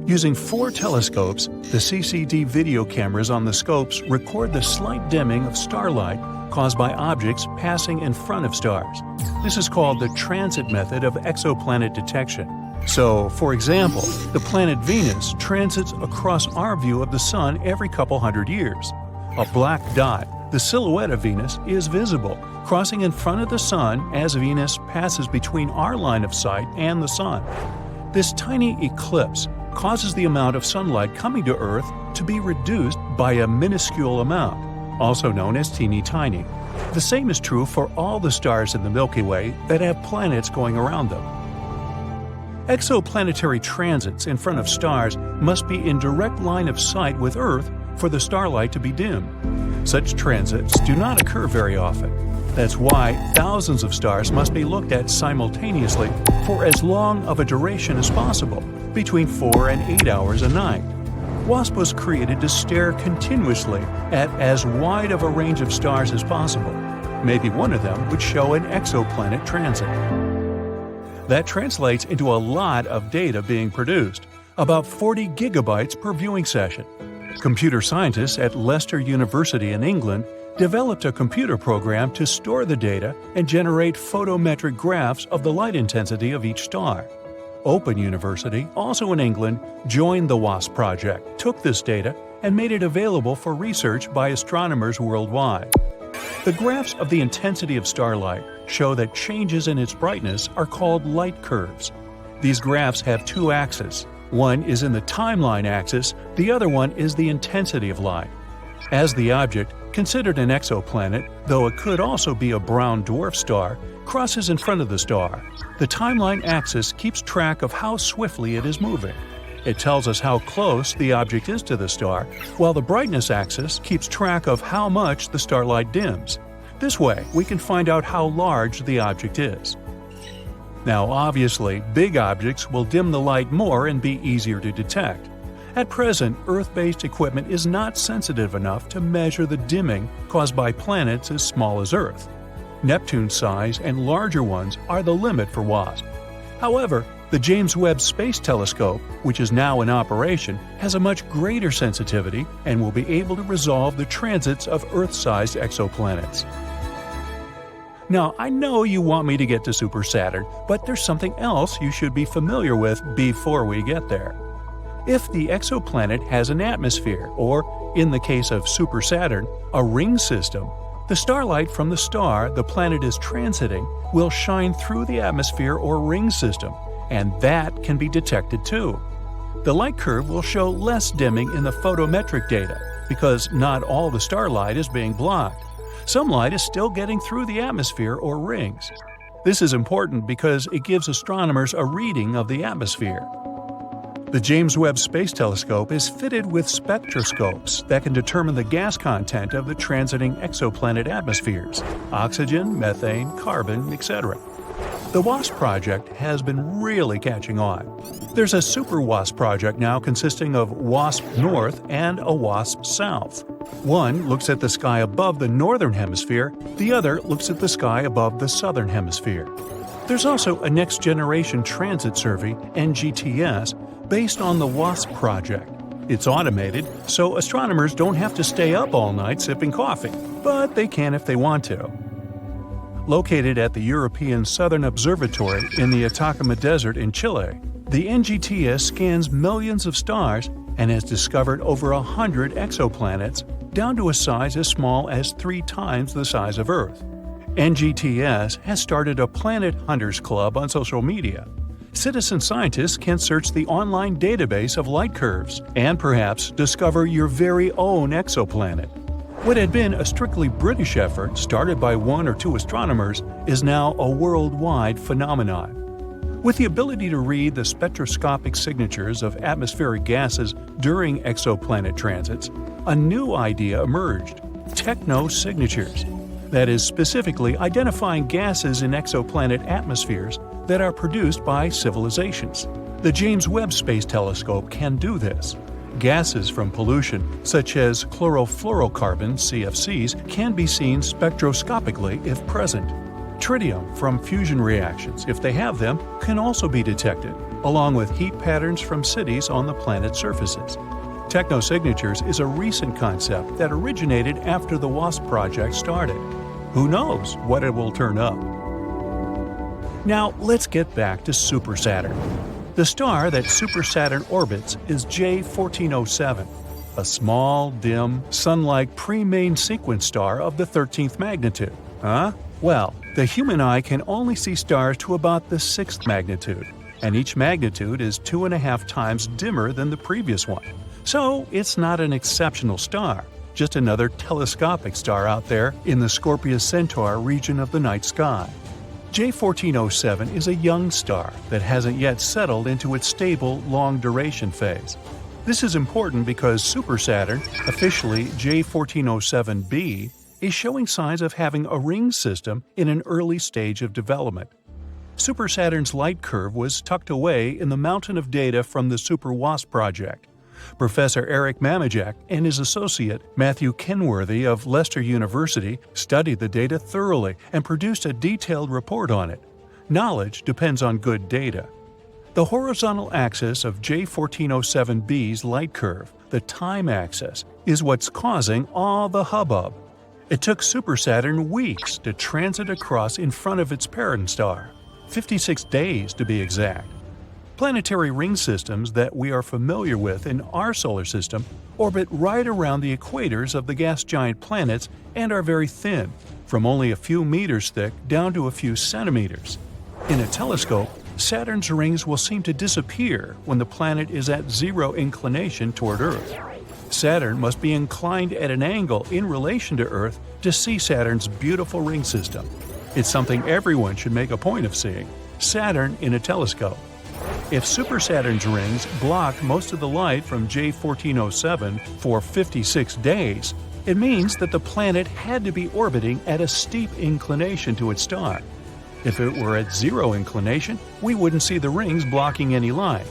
Using 4 telescopes, the CCD video cameras on the scopes record the slight dimming of starlight caused by objects passing in front of stars. This is called the transit method of exoplanet detection. So, for example, the planet Venus transits across our view of the Sun every couple hundred years. A black dot, the silhouette of Venus, is visible, crossing in front of the Sun as Venus passes between our line of sight and the Sun. This tiny eclipse causes the amount of sunlight coming to Earth to be reduced by a minuscule amount, also known as teeny tiny. The same is true for all the stars in the Milky Way that have planets going around them. Exoplanetary transits in front of stars must be in direct line of sight with Earth for the starlight to be dim. Such transits do not occur very often. That's why thousands of stars must be looked at simultaneously for as long of a duration as possible, between 4 and 8 hours a night. WASP was created to stare continuously at as wide of a range of stars as possible. Maybe one of them would show an exoplanet transit. That translates into a lot of data being produced, about 40 gigabytes per viewing session. Computer scientists at Leicester University in England developed a computer program to store the data and generate photometric graphs of the light intensity of each star. Open University, also in England, joined the WASP project, took this data, and made it available for research by astronomers worldwide. The graphs of the intensity of starlight show that changes in its brightness are called light curves. These graphs have two axes. One is in the timeline axis, the other one is the intensity of light. As the object, considered an exoplanet, though it could also be a brown dwarf star, crosses in front of the star, the timeline axis keeps track of how swiftly it is moving. It tells us how close the object is to the star, while the brightness axis keeps track of how much the starlight dims. This way, we can find out how large the object is. Now, obviously, big objects will dim the light more and be easier to detect. At present, Earth-based equipment is not sensitive enough to measure the dimming caused by planets as small as Earth. Neptune's size and larger ones are the limit for WASP. However, the James Webb Space Telescope, which is now in operation, has a much greater sensitivity and will be able to resolve the transits of Earth-sized exoplanets. Now, I know you want me to get to Super Saturn, but there's something else you should be familiar with before we get there. If the exoplanet has an atmosphere, or, in the case of Super Saturn, a ring system, the starlight from the star the planet is transiting will shine through the atmosphere or ring system, and that can be detected too. The light curve will show less dimming in the photometric data, because not all the starlight is being blocked. Some light is still getting through the atmosphere or rings. This is important because it gives astronomers a reading of the atmosphere. The James Webb Space Telescope is fitted with spectroscopes that can determine the gas content of the transiting exoplanet atmospheres: oxygen, methane, carbon, etc. The WASP project has been really catching on. There's a Super WASP project now consisting of WASP North and a WASP South. One looks at the sky above the northern hemisphere, the other looks at the sky above the southern hemisphere. There's also a Next Generation Transit Survey, NGTS, based on the WASP project. It's automated, so astronomers don't have to stay up all night sipping coffee, but they can if they want to. Located at the European Southern Observatory in the Atacama Desert in Chile, the NGTS scans millions of stars and has discovered over 100 exoplanets, down to a size as small as 3 times the size of Earth. NGTS has started a Planet Hunters Club on social media. Citizen scientists can search the online database of light curves and perhaps discover your very own exoplanet. What had been a strictly British effort started by 1 or 2 astronomers is now a worldwide phenomenon. With the ability to read the spectroscopic signatures of atmospheric gases during exoplanet transits, a new idea emerged: technosignatures. That is, specifically identifying gases in exoplanet atmospheres that are produced by civilizations. The James Webb Space Telescope can do this. Gases from pollution, such as chlorofluorocarbons (CFCs), can be seen spectroscopically if present. Tritium from fusion reactions, if they have them, can also be detected, along with heat patterns from cities on the planet's surfaces. Technosignatures is a recent concept that originated after the WASP project started. Who knows what it will turn up? Now, let's get back to Super Saturn. The star that Super Saturn orbits is J1407, a small, dim, sun-like pre-main sequence star of the 13th magnitude. Huh? Well, the human eye can only see stars to about the 6th magnitude, and each magnitude is 2.5 times dimmer than the previous one. So, it's not an exceptional star, just another telescopic star out there in the Scorpius Centaur region of the night sky. J1407 is a young star that hasn't yet settled into its stable, long-duration phase. This is important because Super Saturn, officially J1407b, is showing signs of having a ring system in an early stage of development. Super Saturn's light curve was tucked away in the mountain of data from the Super-WASP project. Professor Eric Mamajek and his associate Matthew Kenworthy of Leicester University studied the data thoroughly and produced a detailed report on it. Knowledge depends on good data. The horizontal axis of J1407b's light curve, the time axis, is what's causing all the hubbub. It took Super Saturn weeks to transit across in front of its parent star, 56 days to be exact. Planetary ring systems that we are familiar with in our solar system orbit right around the equators of the gas giant planets and are very thin, from only a few meters thick down to a few centimeters. In a telescope, Saturn's rings will seem to disappear when the planet is at zero inclination toward Earth. Saturn must be inclined at an angle in relation to Earth to see Saturn's beautiful ring system. It's something everyone should make a point of seeing: Saturn in a telescope. If Super Saturn's rings block most of the light from J1407 for 56 days, it means that the planet had to be orbiting at a steep inclination to its star. If it were at zero inclination, we wouldn't see the rings blocking any light.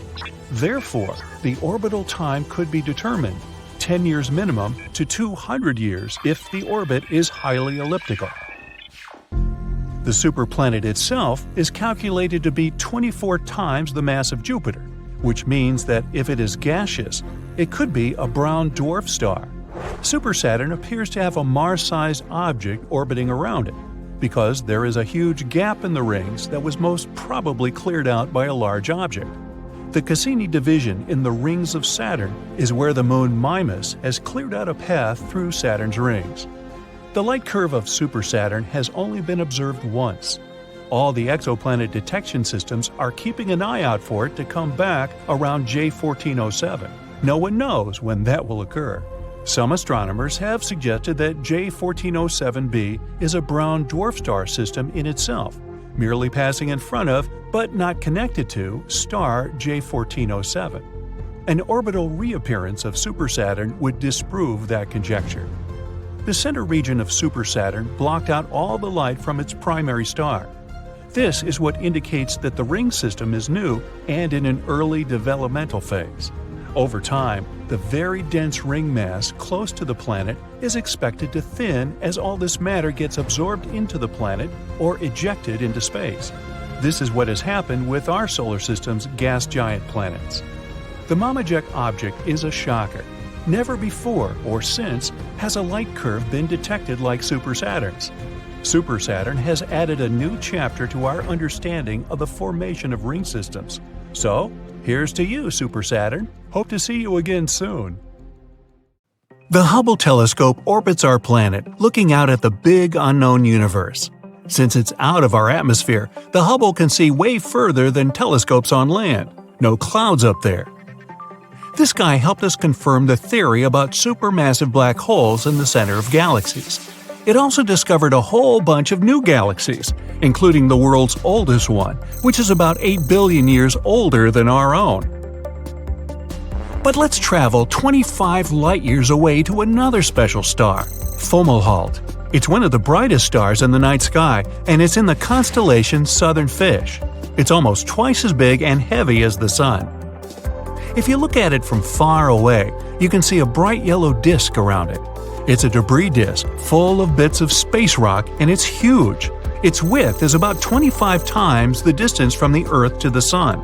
Therefore, the orbital time could be determined, 10 years minimum to 200 years if the orbit is highly elliptical. The superplanet itself is calculated to be 24 times the mass of Jupiter, which means that if it is gaseous, it could be a brown dwarf star. Super Saturn appears to have a Mars-sized object orbiting around it, because there is a huge gap in the rings that was most probably cleared out by a large object. The Cassini division in the rings of Saturn is where the moon Mimas has cleared out a path through Saturn's rings. The light curve of Super Saturn has only been observed once. All the exoplanet detection systems are keeping an eye out for it to come back around J1407. No one knows when that will occur. Some astronomers have suggested that J1407b is a brown dwarf star system in itself, merely passing in front of, but not connected to, star J1407. An orbital reappearance of Super Saturn would disprove that conjecture. The center region of Super Saturn blocked out all the light from its primary star. This is what indicates that the ring system is new and in an early developmental phase. Over time, the very dense ring mass close to the planet is expected to thin as all this matter gets absorbed into the planet or ejected into space. This is what has happened with our solar system's gas giant planets. The Mamajek object is a shocker. Never before or since has a light curve been detected like Super Saturn's. Super Saturn has added a new chapter to our understanding of the formation of ring systems. So, here's to you, Super Saturn. Hope to see you again soon. The Hubble telescope orbits our planet, looking out at the big unknown universe. Since it's out of our atmosphere, the Hubble can see way further than telescopes on land. No clouds up there. This guy helped us confirm the theory about supermassive black holes in the center of galaxies. It also discovered a whole bunch of new galaxies, including the world's oldest one, which is about 8 billion years older than our own. But let's travel 25 light-years away to another special star, Fomalhaut. It's one of the brightest stars in the night sky, and it's in the constellation Southern Fish. It's almost twice as big and heavy as the Sun. If you look at it from far away, you can see a bright yellow disk around it. It's a debris disk full of bits of space rock, and it's huge. Its width is about 25 times the distance from the Earth to the Sun.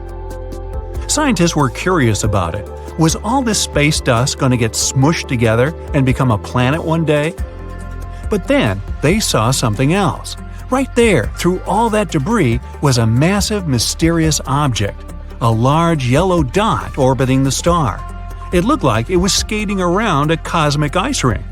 Scientists were curious about it. Was all this space dust going to get smushed together and become a planet one day? But then they saw something else. Right there, through all that debris, was a massive, mysterious object. A large yellow dot orbiting the star. It looked like it was skating around a cosmic ice rink.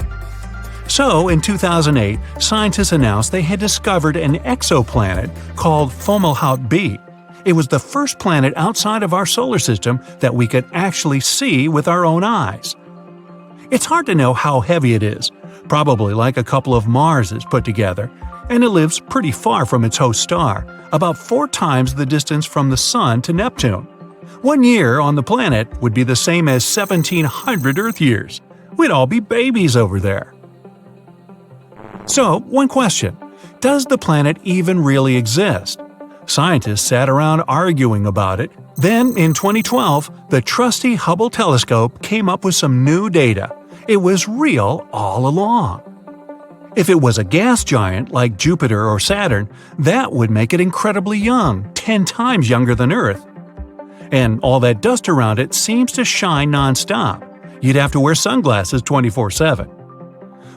So, in 2008, scientists announced they had discovered an exoplanet called Fomalhaut B. It was the first planet outside of our solar system that we could actually see with our own eyes. It's hard to know how heavy it is, probably like a couple of Marses put together, and it lives pretty far from its host star, about 4 times the distance from the Sun to Neptune. 1 year on the planet would be the same as 1,700 Earth years. We'd all be babies over there. So, one question: does the planet even really exist? Scientists sat around arguing about it. Then, in 2012, the trusty Hubble telescope came up with some new data. It was real all along. If it was a gas giant like Jupiter or Saturn, that would make it incredibly young, 10 times younger than Earth. And all that dust around it seems to shine non-stop. You'd have to wear sunglasses 24/7.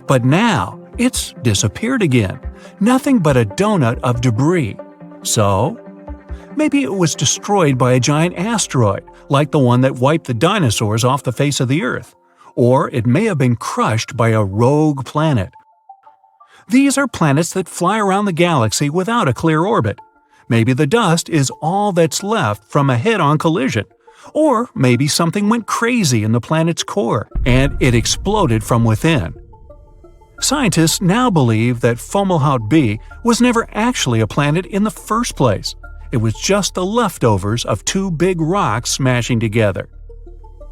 But now, it's disappeared again. Nothing but a donut of debris. So, maybe it was destroyed by a giant asteroid, like the one that wiped the dinosaurs off the face of the Earth. Or it may have been crushed by a rogue planet. These are planets that fly around the galaxy without a clear orbit. Maybe the dust is all that's left from a head-on collision. Or maybe something went crazy in the planet's core, and it exploded from within. Scientists now believe that Fomalhaut B was never actually a planet in the first place. It was just the leftovers of two big rocks smashing together.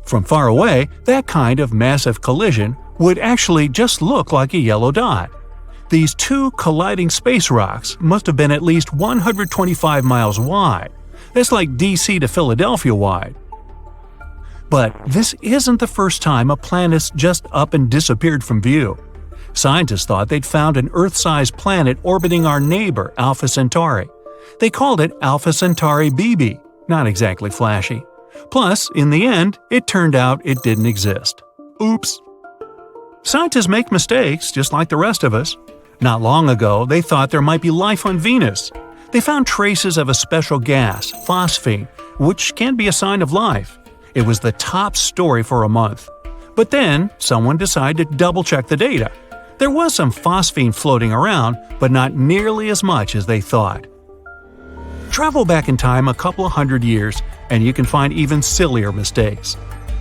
From far away, that kind of massive collision would actually just look like a yellow dot. These two colliding space rocks must have been at least 125 miles wide. That's like DC to Philadelphia wide. But this isn't the first time a planet's just up and disappeared from view. Scientists thought they'd found an Earth-sized planet orbiting our neighbor, Alpha Centauri. They called it Alpha Centauri BB, not exactly flashy. Plus, in the end, it turned out it didn't exist. Oops. Scientists make mistakes, just like the rest of us. Not long ago, they thought there might be life on Venus. They found traces of a special gas, phosphine, which can be a sign of life. It was the top story for a month. But then, someone decided to double-check the data. There was some phosphine floating around, but not nearly as much as they thought. Travel back in time a couple of hundred years, and you can find even sillier mistakes.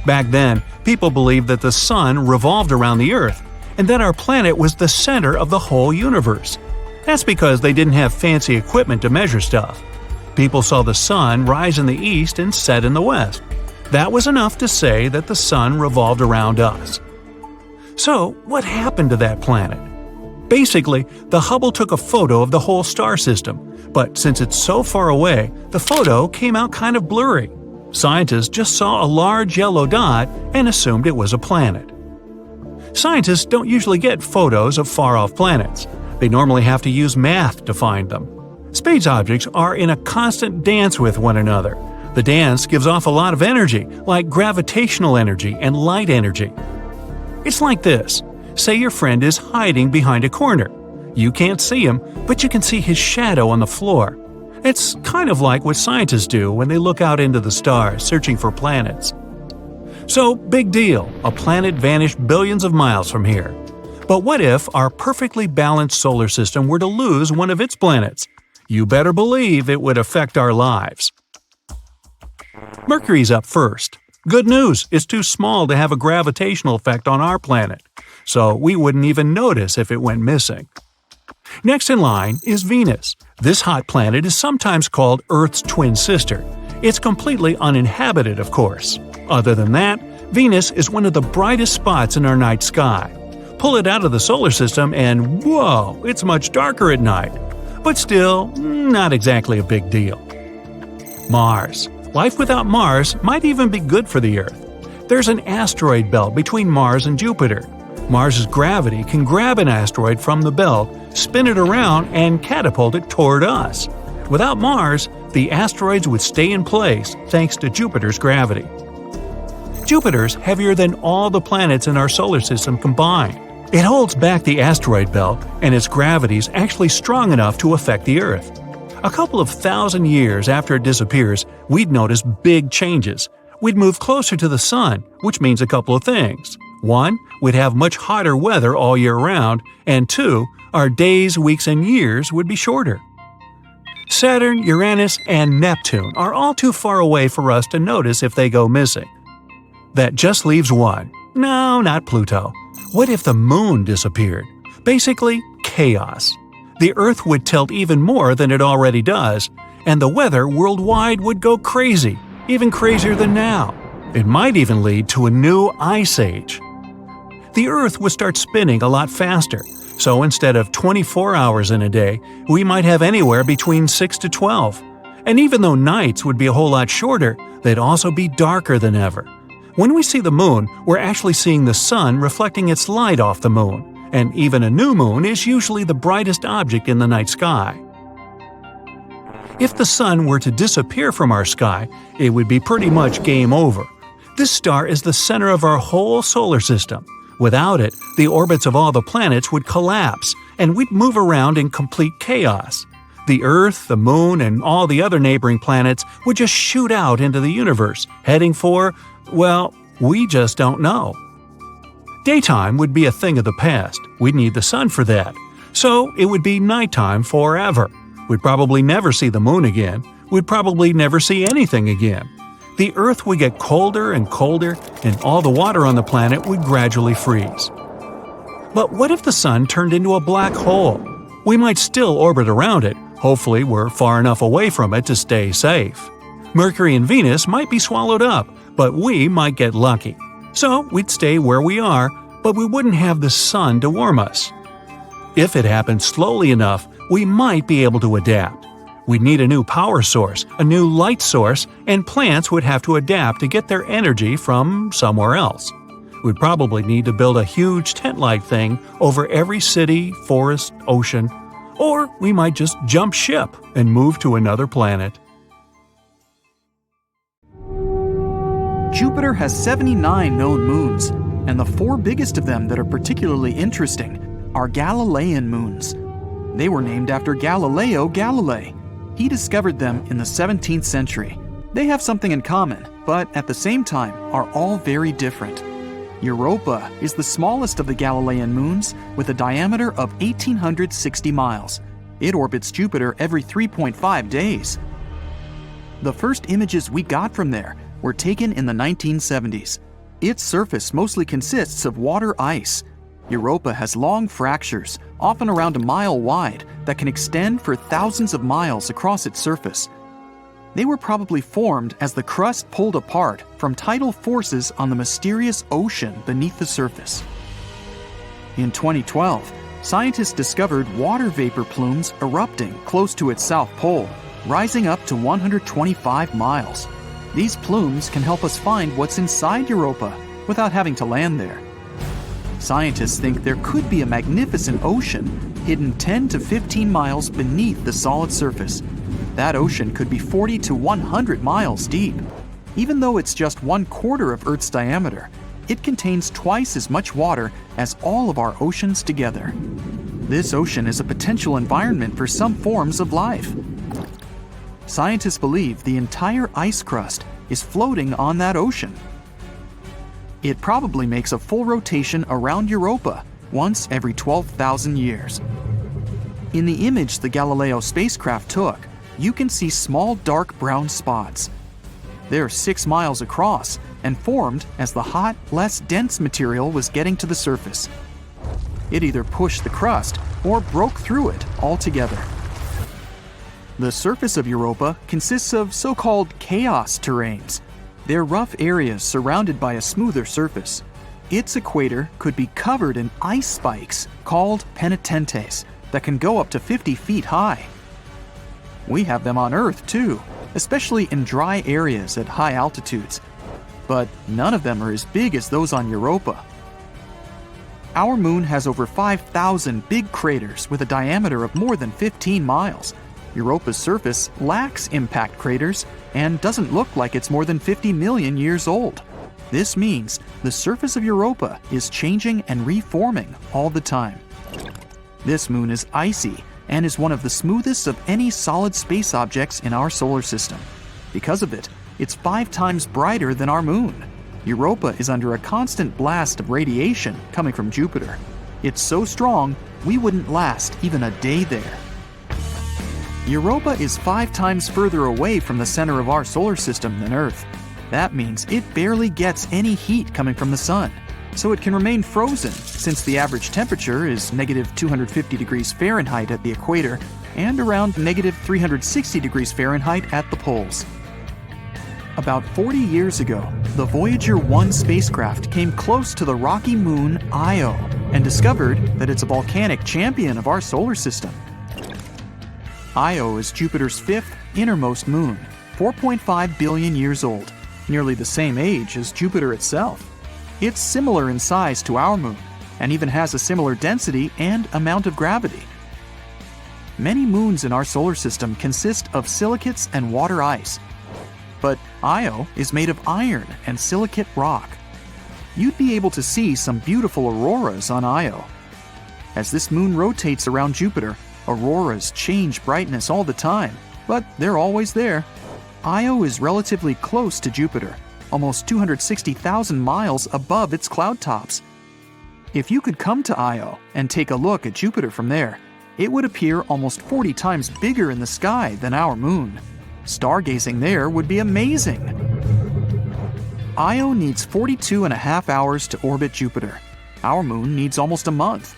Back then, people believed that the Sun revolved around the Earth, and that our planet was the center of the whole universe. That's because they didn't have fancy equipment to measure stuff. People saw the Sun rise in the east and set in the west. That was enough to say that the Sun revolved around us. So, what happened to that planet? Basically, the Hubble took a photo of the whole star system, but since it's so far away, the photo came out kind of blurry. Scientists just saw a large yellow dot and assumed it was a planet. Scientists don't usually get photos of far-off planets. They normally have to use math to find them. Space objects are in a constant dance with one another. The dance gives off a lot of energy, like gravitational energy and light energy. It's like this. Say your friend is hiding behind a corner. You can't see him, but you can see his shadow on the floor. It's kind of like what scientists do when they look out into the stars searching for planets. So, big deal, a planet vanished billions of miles from here. But what if our perfectly balanced solar system were to lose one of its planets? You better believe it would affect our lives. Mercury's up first. Good news, it's too small to have a gravitational effect on our planet, so we wouldn't even notice if it went missing. Next in line is Venus. This hot planet is sometimes called Earth's twin sister. It's completely uninhabited, of course. Other than that, Venus is one of the brightest spots in our night sky. Pull it out of the solar system and whoa, it's much darker at night. But still, not exactly a big deal. Mars. Life without Mars might even be good for the Earth. There's an asteroid belt between Mars and Jupiter. Mars's gravity can grab an asteroid from the belt, spin it around, and catapult it toward us. Without Mars, the asteroids would stay in place thanks to Jupiter's gravity. Jupiter's heavier than all the planets in our solar system combined. It holds back the asteroid belt, and its gravity is actually strong enough to affect the Earth. A couple of thousand years after it disappears, we'd notice big changes. We'd move closer to the Sun, which means a couple of things. 1, we'd have much hotter weather all year round, and 2, our days, weeks, and years would be shorter. Saturn, Uranus, and Neptune are all too far away for us to notice if they go missing. That just leaves one. No, not Pluto. What if the Moon disappeared? Basically, chaos. The Earth would tilt even more than it already does, and the weather worldwide would go crazy, even crazier than now. It might even lead to a new ice age. The Earth would start spinning a lot faster. So instead of 24 hours in a day, we might have anywhere between 6 to 12. And even though nights would be a whole lot shorter, they'd also be darker than ever. When we see the moon, we're actually seeing the sun reflecting its light off the moon, and even a new moon is usually the brightest object in the night sky. If the sun were to disappear from our sky, it would be pretty much game over. This star is the center of our whole solar system. Without it, the orbits of all the planets would collapse, and we'd move around in complete chaos. The Earth, the Moon, and all the other neighboring planets would just shoot out into the universe, heading for, well, we just don't know. Daytime would be a thing of the past. We'd need the sun for that. So it would be nighttime forever. We'd probably never see the moon again. We'd probably never see anything again. The Earth would get colder and colder, and all the water on the planet would gradually freeze. But what if the sun turned into a black hole? We might still orbit around it. Hopefully, we're far enough away from it to stay safe. Mercury and Venus might be swallowed up, but we might get lucky. So we'd stay where we are, but we wouldn't have the sun to warm us. If it happened slowly enough, we might be able to adapt. We'd need a new power source, a new light source, and plants would have to adapt to get their energy from somewhere else. We'd probably need to build a huge tent-like thing over every city, forest, ocean, or we might just jump ship and move to another planet. Jupiter has 79 known moons, and the 4 biggest of them that are particularly interesting are Galilean moons. They were named after Galileo Galilei. He discovered them in the 17th century. They have something in common, but at the same time are all very different. Europa is the smallest of the Galilean moons with a diameter of 1,860 miles. It orbits Jupiter every 3.5 days. The first images we got from there were taken in the 1970s. Its surface mostly consists of water ice. Europa has long fractures, often around a mile wide, that can extend for thousands of miles across its surface. They were probably formed as the crust pulled apart from tidal forces on the mysterious ocean beneath the surface. In 2012, scientists discovered water vapor plumes erupting close to its south pole, rising up to 125 miles. These plumes can help us find what's inside Europa without having to land there. Scientists think there could be a magnificent ocean hidden 10 to 15 miles beneath the solid surface. That ocean could be 40 to 100 miles deep. Even though it's just 1/4 of Earth's diameter, it contains twice as much water as all of our oceans together. This ocean is a potential environment for some forms of life. Scientists believe the entire ice crust is floating on that ocean. It probably makes a full rotation around Europa once every 12,000 years. In the image the Galileo spacecraft took, you can see small dark brown spots. They're 6 miles across and formed as the hot, less dense material was getting to the surface. It either pushed the crust or broke through it altogether. The surface of Europa consists of so-called chaos terrains. They're rough areas surrounded by a smoother surface. Its equator could be covered in ice spikes called penitentes that can go up to 50 feet high. We have them on Earth too, especially in dry areas at high altitudes. But none of them are as big as those on Europa. Our moon has over 5,000 big craters with a diameter of more than 15 miles. Europa's surface lacks impact craters and doesn't look like it's more than 50 million years old. This means the surface of Europa is changing and reforming all the time. This moon is icy and is one of the smoothest of any solid space objects in our solar system. Because of it, it's 5 times brighter than our moon. Europa is under a constant blast of radiation coming from Jupiter. It's so strong, we wouldn't last even a day there. Europa is 5 times further away from the center of our solar system than Earth. That means it barely gets any heat coming from the sun, so it can remain frozen since the average temperature is negative 250 degrees Fahrenheit at the equator and around negative 360 degrees Fahrenheit at the poles. About 40 years ago, the Voyager 1 spacecraft came close to the rocky moon Io. and discovered that it's a volcanic champion of our solar system. Io is Jupiter's fifth innermost moon, 4.5 billion years old, nearly the same age as Jupiter itself. It's similar in size to our moon, and even has a similar density and amount of gravity. Many moons in our solar system consist of silicates and water ice, but Io is made of iron and silicate rock. You'd be able to see some beautiful auroras on Io. As this moon rotates around Jupiter, auroras change brightness all the time, but they're always there. Io is relatively close to Jupiter, almost 260,000 miles above its cloud tops. If you could come to Io and take a look at Jupiter from there, it would appear almost 40 times bigger in the sky than our moon. Stargazing there would be amazing. Io needs 42.5 hours to orbit Jupiter. Our moon needs almost a month.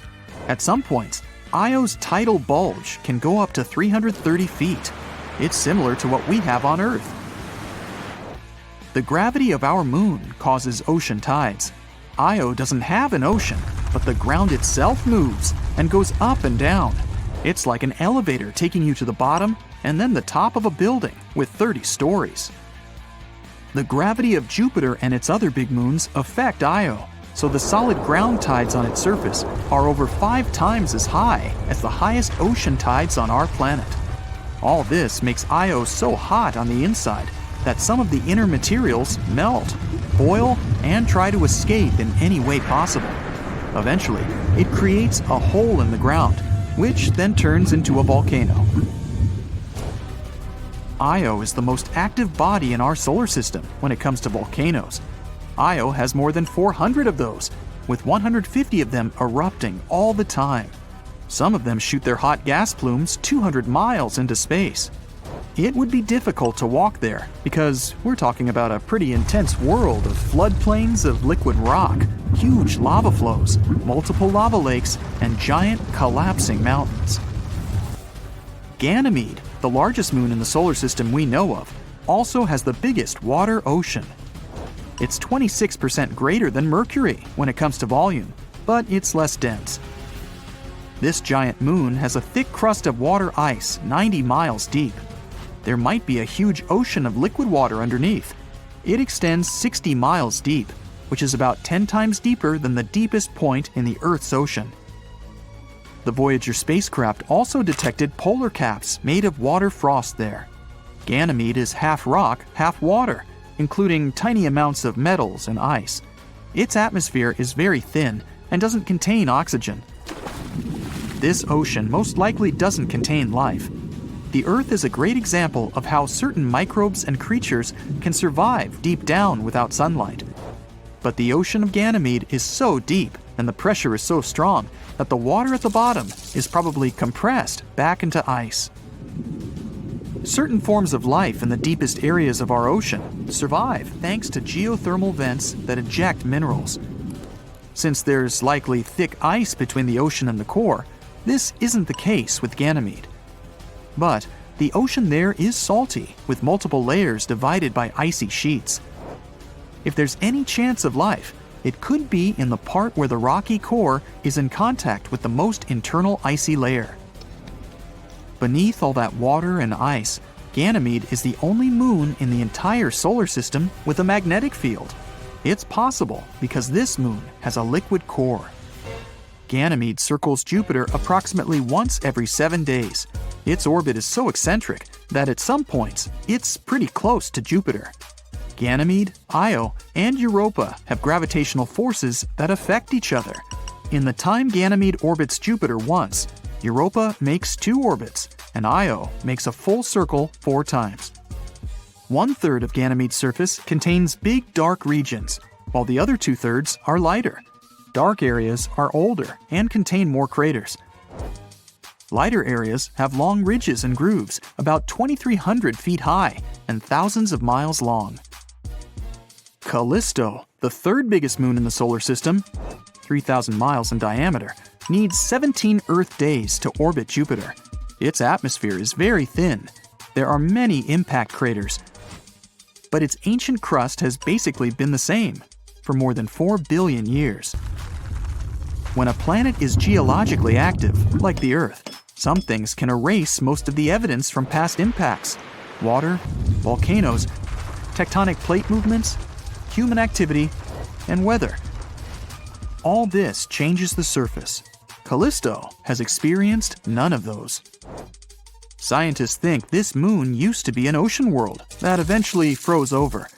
At some points, Io's tidal bulge can go up to 330 feet. It's similar to what we have on Earth. The gravity of our moon causes ocean tides. Io doesn't have an ocean, but the ground itself moves and goes up and down. It's like an elevator taking you to the bottom and then the top of a building with 30 stories. The gravity of Jupiter and its other big moons affect Io, so the solid ground tides on its surface are over 5 times as high as the highest ocean tides on our planet. All this makes Io so hot on the inside that some of the inner materials melt, boil, and try to escape in any way possible. Eventually, it creates a hole in the ground, which then turns into a volcano. Io is the most active body in our solar system when it comes to volcanoes. Io has more than 400 of those, with 150 of them erupting all the time. Some of them shoot their hot gas plumes 200 miles into space. It would be difficult to walk there because we're talking about a pretty intense world of floodplains of liquid rock, huge lava flows, multiple lava lakes, and giant collapsing mountains. Ganymede, the largest moon in the solar system we know of, also has the biggest water ocean. It's 26% greater than Mercury when it comes to volume, but it's less dense. This giant moon has a thick crust of water ice 90 miles deep. There might be a huge ocean of liquid water underneath. It extends 60 miles deep, which is about 10 times deeper than the deepest point in the Earth's ocean. The Voyager spacecraft also detected polar caps made of water frost there. Ganymede is half rock, half water, including tiny amounts of metals and ice. Its atmosphere is very thin and doesn't contain oxygen. This ocean most likely doesn't contain life. The Earth is a great example of how certain microbes and creatures can survive deep down without sunlight. But the ocean of Ganymede is so deep and the pressure is so strong that the water at the bottom is probably compressed back into ice. Certain forms of life in the deepest areas of our ocean survive thanks to geothermal vents that eject minerals. Since there's likely thick ice between the ocean and the core, this isn't the case with Ganymede. But the ocean there is salty, with multiple layers divided by icy sheets. If there's any chance of life, it could be in the part where the rocky core is in contact with the most internal icy layer. Beneath all that water and ice, Ganymede is the only moon in the entire solar system with a magnetic field. It's possible because this moon has a liquid core. Ganymede circles Jupiter approximately once every 7 days. Its orbit is so eccentric that at some points, it's pretty close to Jupiter. Ganymede, Io, and Europa have gravitational forces that affect each other. In the time Ganymede orbits Jupiter once, Europa makes 2 orbits, and Io makes a full circle 4 times. 1/3 of Ganymede's surface contains big dark regions, while the other 2/3 are lighter. Dark areas are older and contain more craters. Lighter areas have long ridges and grooves, about 2,300 feet high and thousands of miles long. Callisto, the third biggest moon in the solar system, 3,000 miles in diameter, needs 17 Earth days to orbit Jupiter. Its atmosphere is very thin. There are many impact craters, but its ancient crust has basically been the same for more than 4 billion years. when a planet is geologically active, like the Earth, some things can erase most of the evidence from past impacts. Water, volcanoes, tectonic plate movements, human activity, and weather. All this changes the surface. Callisto has experienced none of those. Scientists think this moon used to be an ocean world that eventually froze over.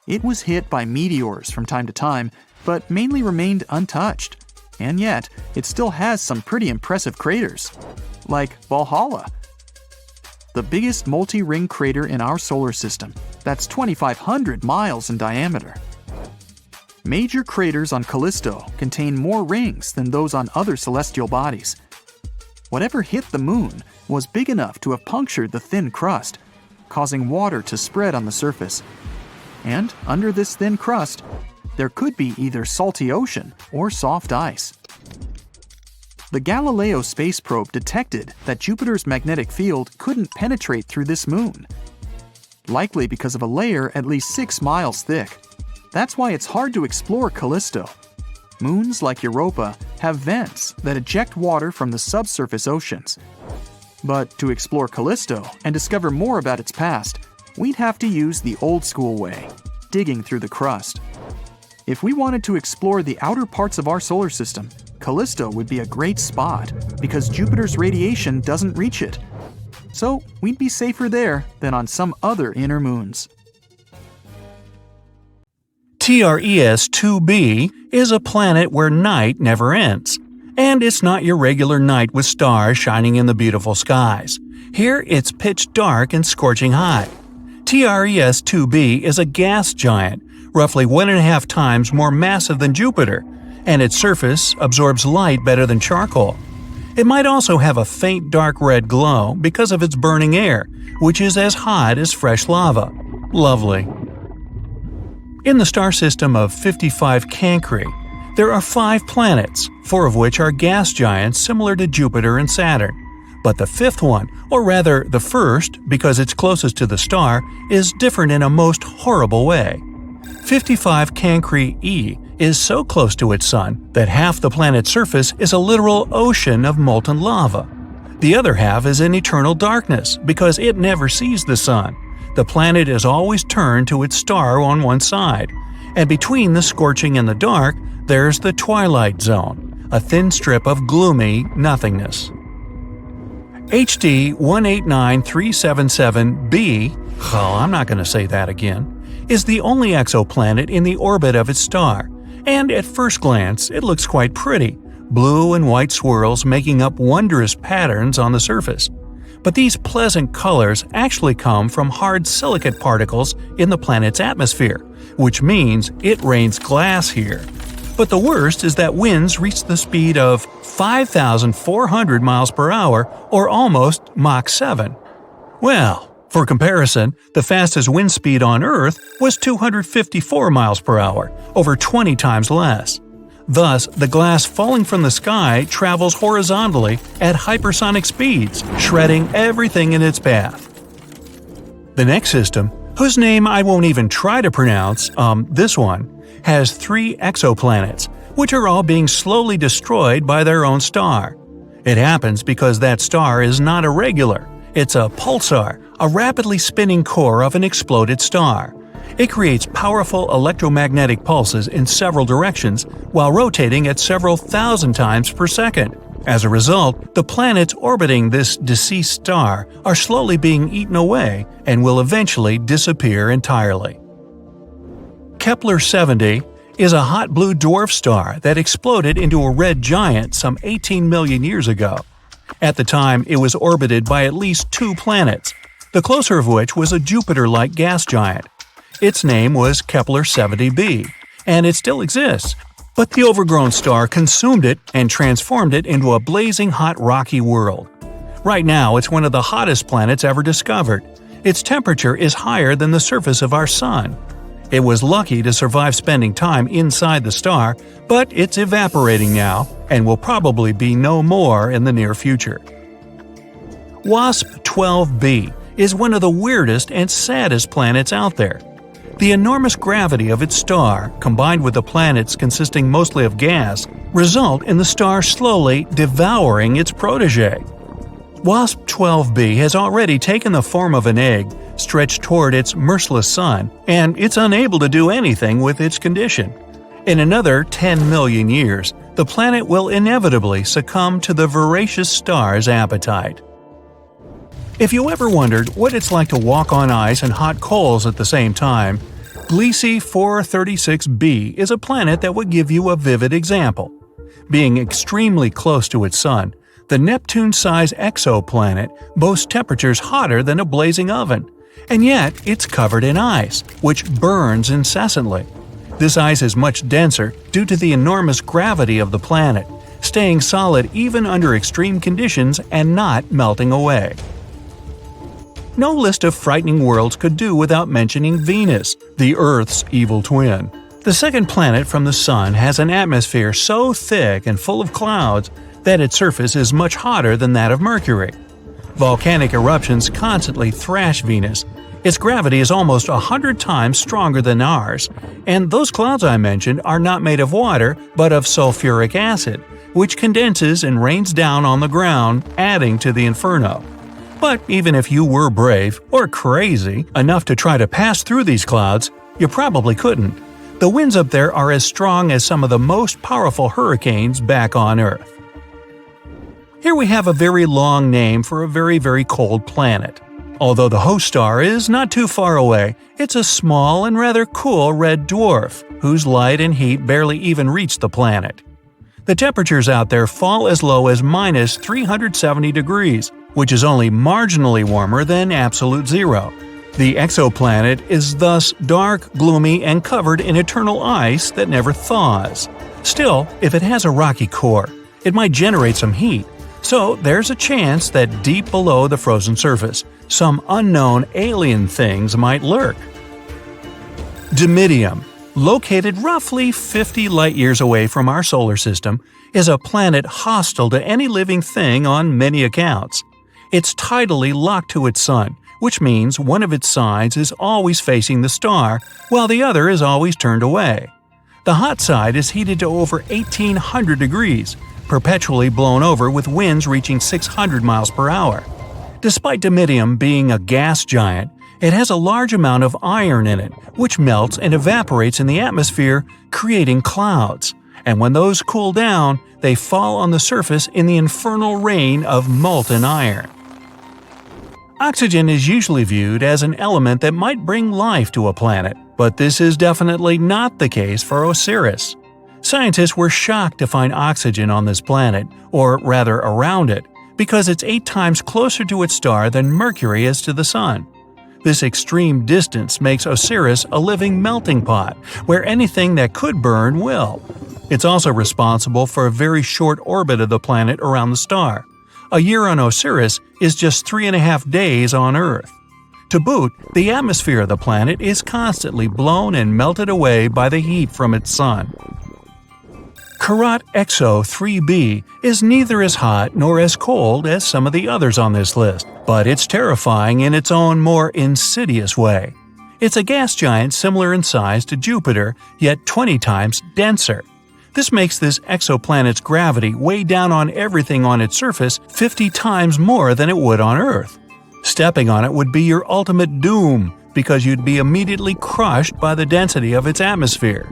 It was hit by meteors from time to time, but mainly remained untouched. And yet, it still has some pretty impressive craters, like Valhalla, the biggest multi-ring crater in our solar system. That's 2,500 miles in diameter. Major craters on Callisto contain more rings than those on other celestial bodies. Whatever hit the moon was big enough to have punctured the thin crust, causing water to spread on the surface. And under this thin crust, there could be either salty ocean or soft ice. The Galileo space probe detected that Jupiter's magnetic field couldn't penetrate through this moon, likely because of a layer at least 6 miles thick. That's why it's hard to explore Callisto. Moons like Europa have vents that eject water from the subsurface oceans. But to explore Callisto and discover more about its past, we'd have to use the old-school way, digging through the crust. If we wanted to explore the outer parts of our solar system, Callisto would be a great spot because Jupiter's radiation doesn't reach it. So we'd be safer there than on some other inner moons. TRES-2b is a planet where night never ends. And it's not your regular night with stars shining in the beautiful skies. Here it's pitch dark and scorching hot. TRES-2b is a gas giant, roughly 1.5 times more massive than Jupiter, and its surface absorbs light better than charcoal. It might also have a faint dark red glow because of its burning air, which is as hot as fresh lava. Lovely. In the star system of 55 Cancri, there are 5 planets, 4 of which are gas giants similar to Jupiter and Saturn. But the 5th one, or rather the first, because it's closest to the star, is different in a most horrible way. 55 Cancri E is so close to its sun that half the planet's surface is a literal ocean of molten lava. The other half is in eternal darkness because it never sees the sun. The planet is always turned to its star on one side, and between the scorching and the dark, there's the twilight zone, a thin strip of gloomy nothingness. HD 189377b, I'm not going to say that again, is the only exoplanet in the orbit of its star, and at first glance it looks quite pretty, blue and white swirls making up wondrous patterns on the surface. But these pleasant colors actually come from hard silicate particles in the planet's atmosphere, which means it rains glass here. But the worst is that winds reach the speed of 5,400 miles per hour, or almost Mach 7. Well, for comparison, the fastest wind speed on Earth was 254 miles per hour, over 20 times less. Thus, the glass falling from the sky travels horizontally at hypersonic speeds, shredding everything in its path. The next system, whose name I won't even try to pronounce, this one, has 3 exoplanets, which are all being slowly destroyed by their own star. It happens because that star is not a regular, it's a pulsar, a rapidly spinning core of an exploded star. It creates powerful electromagnetic pulses in several directions while rotating at several thousand times per second. As a result, the planets orbiting this deceased star are slowly being eaten away and will eventually disappear entirely. Kepler-70 is a hot blue dwarf star that exploded into a red giant some 18 million years ago. At the time, it was orbited by at least 2 planets, the closer of which was a Jupiter-like gas giant. Its name was Kepler-70b, and it still exists, but the overgrown star consumed it and transformed it into a blazing hot rocky world. Right now, it's one of the hottest planets ever discovered. Its temperature is higher than the surface of our Sun. It was lucky to survive spending time inside the star, but it's evaporating now and will probably be no more in the near future. WASP-12b is one of the weirdest and saddest planets out there. The enormous gravity of its star, combined with the planets consisting mostly of gas, result in the star slowly devouring its protege. WASP 12b has already taken the form of an egg, stretched toward its merciless sun, and it's unable to do anything with its condition. In another 10 million years, the planet will inevitably succumb to the voracious star's appetite. If you ever wondered what it's like to walk on ice and hot coals at the same time, Gliese 436b is a planet that would give you a vivid example. Being extremely close to its sun, the Neptune-sized exoplanet boasts temperatures hotter than a blazing oven, and yet it's covered in ice, which burns incessantly. This ice is much denser due to the enormous gravity of the planet, staying solid even under extreme conditions and not melting away. No list of frightening worlds could do without mentioning Venus, the Earth's evil twin. The second planet from the Sun has an atmosphere so thick and full of clouds that its surface is much hotter than that of Mercury. Volcanic eruptions constantly thrash Venus. Its gravity is almost 100 times stronger than ours, and those clouds I mentioned are not made of water but of sulfuric acid, which condenses and rains down on the ground, adding to the inferno. But even if you were brave, or crazy, enough to try to pass through these clouds, you probably couldn't. The winds up there are as strong as some of the most powerful hurricanes back on Earth. Here we have a very long name for a very, very cold planet. Although the host star is not too far away, it's a small and rather cool red dwarf, whose light and heat barely even reach the planet. The temperatures out there fall as low as minus 370 degrees, which is only marginally warmer than absolute zero. The exoplanet is thus dark, gloomy, and covered in eternal ice that never thaws. Still, if it has a rocky core, it might generate some heat. So there's a chance that deep below the frozen surface, some unknown alien things might lurk. Dimidium, located roughly 50 light-years away from our solar system, is a planet hostile to any living thing on many accounts. It's tidally locked to its sun, which means one of its sides is always facing the star, while the other is always turned away. The hot side is heated to over 1800 degrees, perpetually blown over with winds reaching 600 miles per hour. Despite Dimidium being a gas giant, it has a large amount of iron in it, which melts and evaporates in the atmosphere, creating clouds. And when those cool down, they fall on the surface in the infernal rain of molten iron. Oxygen is usually viewed as an element that might bring life to a planet, but this is definitely not the case for Osiris. Scientists were shocked to find oxygen on this planet, or rather around it, because it's 8 times closer to its star than Mercury is to the Sun. This extreme distance makes Osiris a living melting pot, where anything that could burn will. It's also responsible for a very short orbit of the planet around the star. A year on Osiris is just 3.5 days on Earth. To boot, the atmosphere of the planet is constantly blown and melted away by the heat from its sun. Karat Exo 3b is neither as hot nor as cold as some of the others on this list, but it's terrifying in its own more insidious way. It's a gas giant similar in size to Jupiter, yet 20 times denser. This makes this exoplanet's gravity weigh down on everything on its surface 50 times more than it would on Earth. Stepping on it would be your ultimate doom, because you'd be immediately crushed by the density of its atmosphere.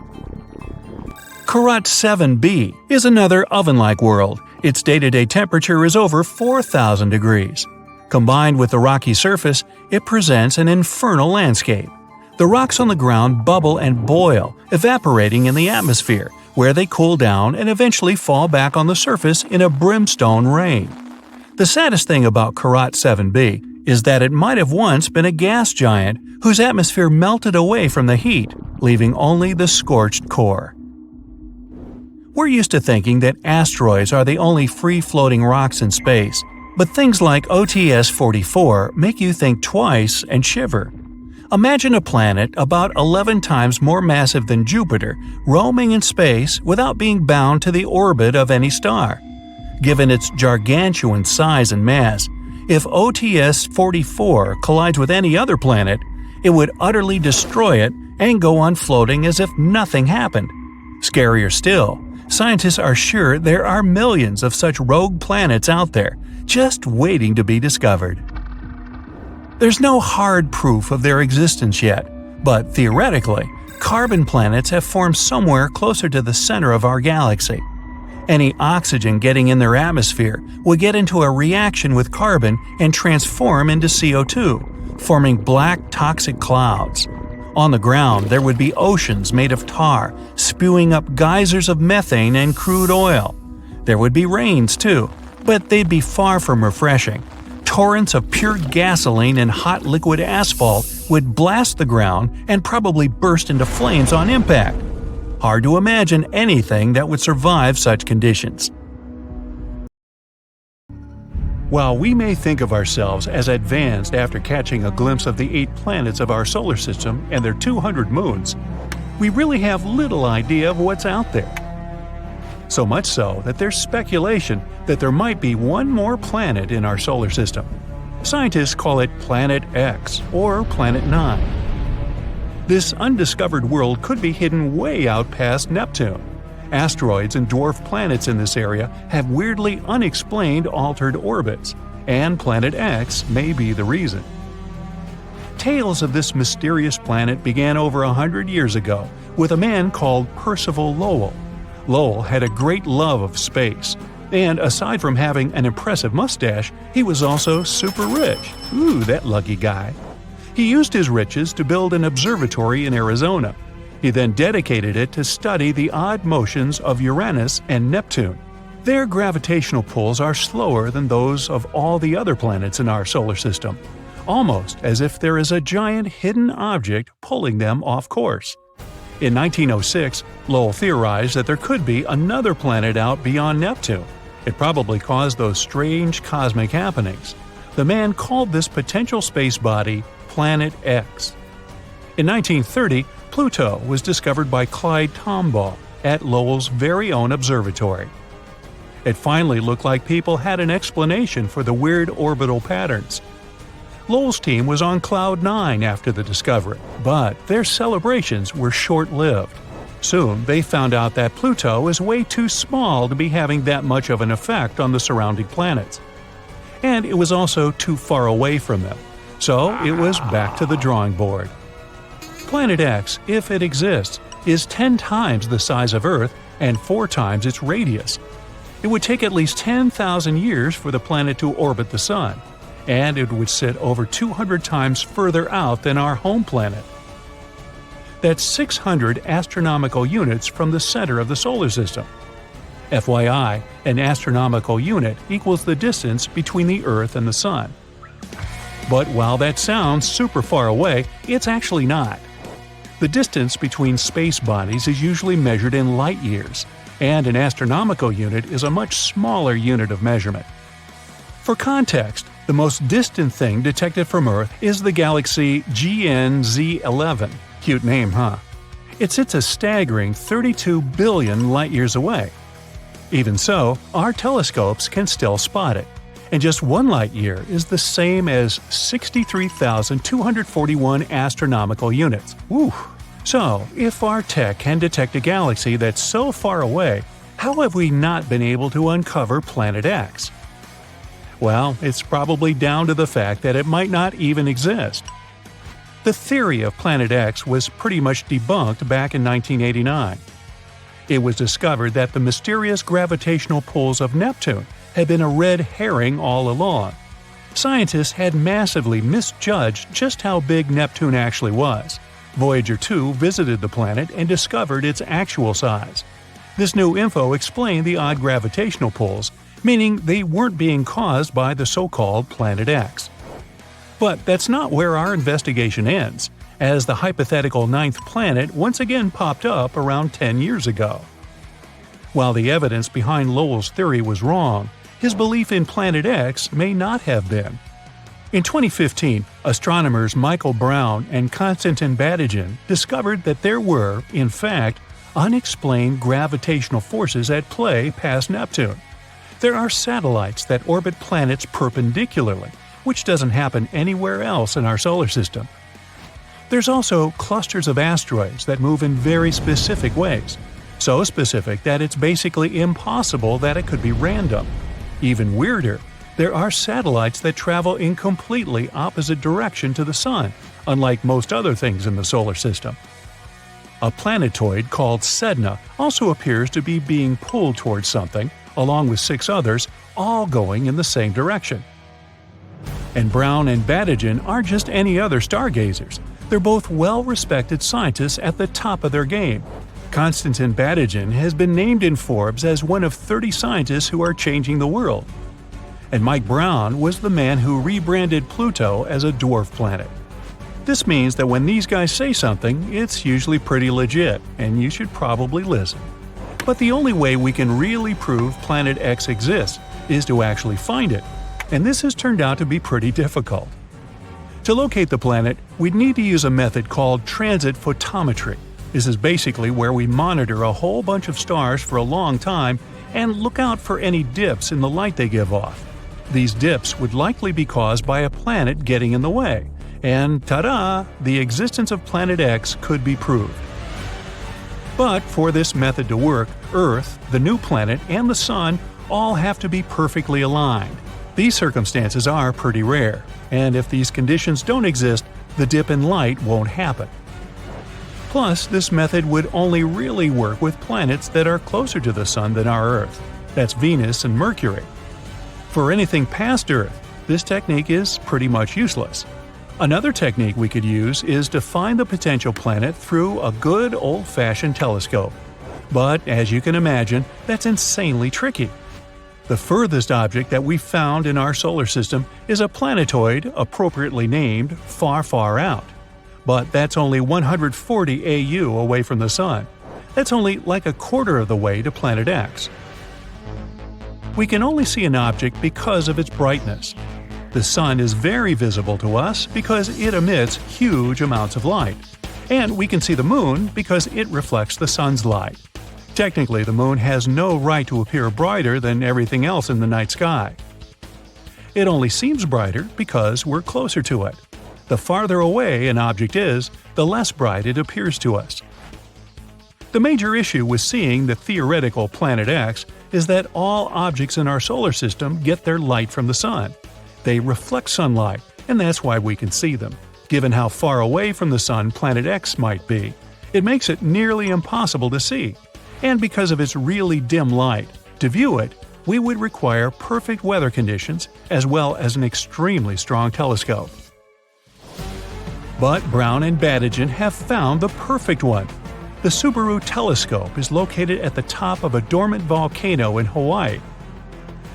Karat 7b is another oven-like world. Its day-to-day temperature is over 4,000 degrees. Combined with the rocky surface, it presents an infernal landscape. The rocks on the ground bubble and boil, evaporating in the atmosphere, where they cool down and eventually fall back on the surface in a brimstone rain. The saddest thing about Karat 7b is that it might have once been a gas giant whose atmosphere melted away from the heat, leaving only the scorched core. We're used to thinking that asteroids are the only free-floating rocks in space, but things like OTS-44 make you think twice and shiver. Imagine a planet about 11 times more massive than Jupiter roaming in space without being bound to the orbit of any star. Given its gargantuan size and mass, if OTS-44 collides with any other planet, It would utterly destroy it and go on floating as if nothing happened. Scarier still, scientists are sure there are millions of such rogue planets out there, just waiting to be discovered. There's no hard proof of their existence yet, but theoretically, carbon planets have formed somewhere closer to the center of our galaxy. Any oxygen getting in their atmosphere would get into a reaction with carbon and transform into CO2, forming black toxic clouds. On the ground, there would be oceans made of tar, spewing up geysers of methane and crude oil. There would be rains too, but they'd be far from refreshing. Torrents of pure gasoline and hot liquid asphalt would blast the ground and probably burst into flames on impact. Hard to imagine anything that would survive such conditions. While we may think of ourselves as advanced after catching a glimpse of the 8 planets of our solar system and their 200 moons, we really have little idea of what's out there. So much so that there's speculation that there might be one more planet in our solar system. Scientists call it Planet X or Planet 9. This undiscovered world could be hidden way out past Neptune. Asteroids and dwarf planets in this area have weirdly unexplained altered orbits, and Planet X may be the reason. Tales of this mysterious planet began over 100 years ago with a man called Percival Lowell. Lowell had a great love of space, and aside from having an impressive mustache, he was also super rich. Ooh, that lucky guy. He used his riches to build an observatory in Arizona. He then dedicated it to study the odd motions of Uranus and Neptune. Their gravitational pulls are slower than those of all the other planets in our solar system, almost as if there is a giant hidden object pulling them off course. In 1906, Lowell theorized that there could be another planet out beyond Neptune. It probably caused those strange cosmic happenings. The man called this potential space body Planet X. In 1930, Pluto was discovered by Clyde Tombaugh at Lowell's very own observatory. It finally looked like people had an explanation for the weird orbital patterns. Lowell's team was on cloud 9 after the discovery, but their celebrations were short-lived. Soon, they found out that Pluto is way too small to be having that much of an effect on the surrounding planets. And it was also too far away from them. So it was back to the drawing board. Planet X, if it exists, is 10 times the size of Earth and 4 times its radius. It would take at least 10,000 years for the planet to orbit the Sun, and it would sit over 200 times further out than our home planet. That's 600 astronomical units from the center of the solar system. FYI, an astronomical unit equals the distance between the Earth and the Sun. But while that sounds super far away, it's actually not. The distance between space bodies is usually measured in light years, and an astronomical unit is a much smaller unit of measurement. For context, the most distant thing detected from Earth is the galaxy GNZ11. Cute name, huh? It sits a staggering 32 billion light-years away. Even so, our telescopes can still spot it, and just 1 light-year is the same as 63,241 astronomical units. Woo! So, if our tech can detect a galaxy that's so far away, how have we not been able to uncover Planet X? Well, it's probably down to the fact that it might not even exist. The theory of Planet X was pretty much debunked back in 1989. It was discovered that the mysterious gravitational pulls of Neptune had been a red herring all along. Scientists had massively misjudged just how big Neptune actually was. Voyager 2 visited the planet and discovered its actual size. This new info explained the odd gravitational pulls, meaning they weren't being caused by the so-called Planet X. But that's not where our investigation ends, as the hypothetical 9th planet once again popped up around 10 years ago. While the evidence behind Lowell's theory was wrong, his belief in Planet X may not have been. In 2015, astronomers Michael Brown and Konstantin Batygin discovered that there were, in fact, unexplained gravitational forces at play past Neptune. There are satellites that orbit planets perpendicularly, which doesn't happen anywhere else in our solar system. There's also clusters of asteroids that move in very specific ways. So specific that it's basically impossible that it could be random. Even weirder, there are satellites that travel in completely opposite direction to the Sun, unlike most other things in the solar system. A planetoid called Sedna also appears to be being pulled towards something, along with 6 others, all going in the same direction. And Brown and Badigan aren't just any other stargazers. They're both well-respected scientists at the top of their game. Konstantin Badigan has been named in Forbes as one of 30 scientists who are changing the world. And Mike Brown was the man who rebranded Pluto as a dwarf planet. This means that when these guys say something, it's usually pretty legit, and you should probably listen. But the only way we can really prove Planet X exists is to actually find it, and this has turned out to be pretty difficult. To locate the planet, we'd need to use a method called transit photometry. This is basically where we monitor a whole bunch of stars for a long time and look out for any dips in the light they give off. These dips would likely be caused by a planet getting in the way, and ta-da! The existence of Planet X could be proved. But for this method to work, Earth, the new planet, and the Sun all have to be perfectly aligned. These circumstances are pretty rare, and if these conditions don't exist, the dip in light won't happen. Plus, this method would only really work with planets that are closer to the Sun than our Earth. That's Venus and Mercury. For anything past Earth, this technique is pretty much useless. Another technique we could use is to find the potential planet through a good old-fashioned telescope. But as you can imagine, that's insanely tricky. The furthest object that we've found in our solar system is a planetoid appropriately named Far, Far Out. But that's only 140 AU away from the Sun. That's only like a quarter of the way to Planet X. We can only see an object because of its brightness. The Sun is very visible to us because it emits huge amounts of light. And we can see the Moon because it reflects the Sun's light. Technically, the Moon has no right to appear brighter than everything else in the night sky. It only seems brighter because we're closer to it. The farther away an object is, the less bright it appears to us. The major issue with seeing the theoretical Planet X is that all objects in our solar system get their light from the Sun. They reflect sunlight, and that's why we can see them. Given how far away from the Sun Planet X might be, it makes it nearly impossible to see. And because of its really dim light, to view it, we would require perfect weather conditions as well as an extremely strong telescope. But Brown and Badigan have found the perfect one. The Subaru telescope is located at the top of a dormant volcano in Hawaii.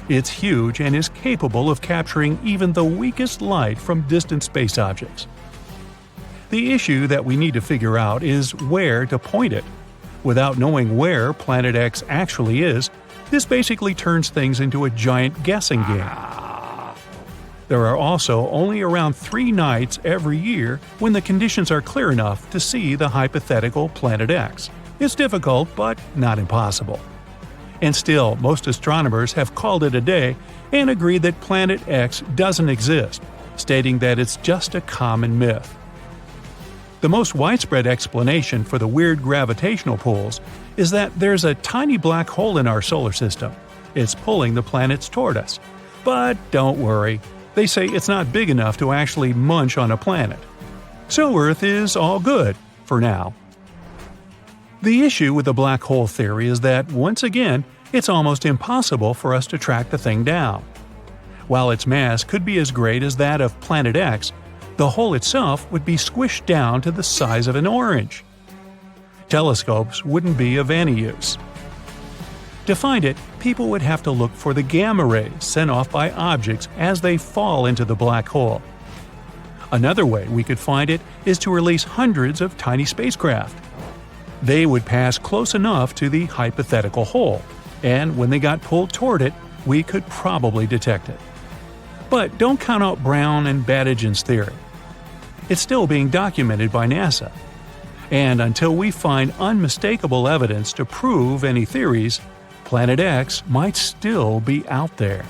It's huge and is capable of capturing even the weakest light from distant space objects. The issue that we need to figure out is where to point it. Without knowing where Planet X actually is, this basically turns things into a giant guessing game. There are also only around 3 nights every year when the conditions are clear enough to see the hypothetical Planet X. It's difficult, but not impossible. And still, most astronomers have called it a day and agreed that Planet X doesn't exist, stating that it's just a common myth. The most widespread explanation for the weird gravitational pulls is that there's a tiny black hole in our solar system. It's pulling the planets toward us. But don't worry, they say it's not big enough to actually munch on a planet. So Earth is all good, for now. The issue with the black hole theory is that, once again, it's almost impossible for us to track the thing down. While its mass could be as great as that of Planet X, the hole itself would be squished down to the size of an orange. Telescopes wouldn't be of any use. To find it, people would have to look for the gamma rays sent off by objects as they fall into the black hole. Another way we could find it is to release hundreds of tiny spacecraft. They would pass close enough to the hypothetical hole, and when they got pulled toward it, we could probably detect it. But don't count out Brown and Badigan's theory. It's still being documented by NASA. And until we find unmistakable evidence to prove any theories, Planet X might still be out there.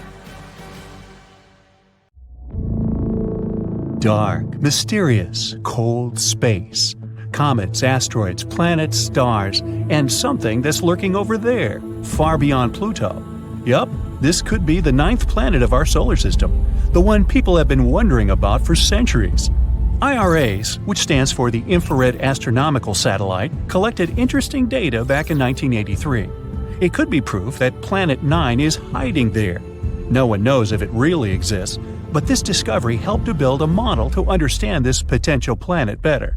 Dark, mysterious, cold space. Comets, asteroids, planets, stars, and something that's lurking over there, far beyond Pluto. Yup, this could be the 9th planet of our solar system, the one people have been wondering about for centuries. IRAS, which stands for the Infrared Astronomical Satellite, collected interesting data back in 1983. It could be proof that Planet 9 is hiding there. No one knows if it really exists, but this discovery helped to build a model to understand this potential planet better.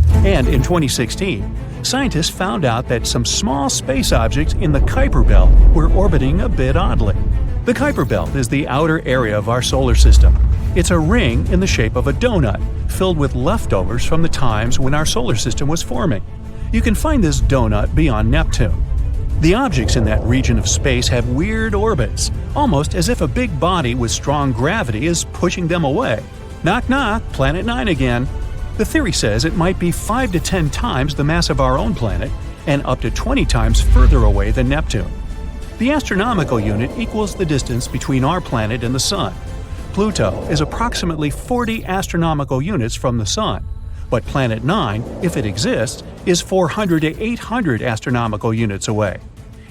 And in 2016, scientists found out that some small space objects in the Kuiper Belt were orbiting a bit oddly. The Kuiper Belt is the outer area of our solar system. It's a ring in the shape of a donut, filled with leftovers from the times when our solar system was forming. You can find this donut beyond Neptune. The objects in that region of space have weird orbits, almost as if a big body with strong gravity is pushing them away. Knock knock, Planet 9 again. The theory says it might be 5 to 10 times the mass of our own planet and up to 20 times further away than Neptune. The astronomical unit equals the distance between our planet and the Sun. Pluto is approximately 40 astronomical units from the Sun, but Planet 9, if it exists, is 400 to 800 astronomical units away.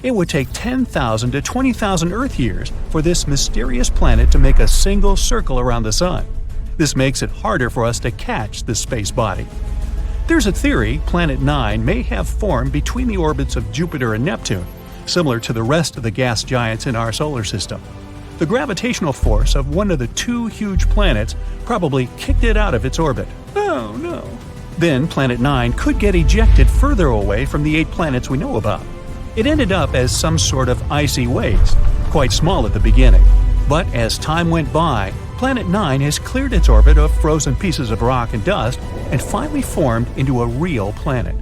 It would take 10,000 to 20,000 Earth years for this mysterious planet to make a single circle around the Sun. This makes it harder for us to catch this space body. There's a theory Planet 9 may have formed between the orbits of Jupiter and Neptune, similar to the rest of the gas giants in our solar system. The gravitational force of one of the 2 huge planets probably kicked it out of its orbit. Oh no. Then Planet 9 could get ejected further away from the 8 planets we know about. It ended up as some sort of icy waste, quite small at the beginning. But as time went by, Planet 9 has cleared its orbit of frozen pieces of rock and dust and finally formed into a real planet.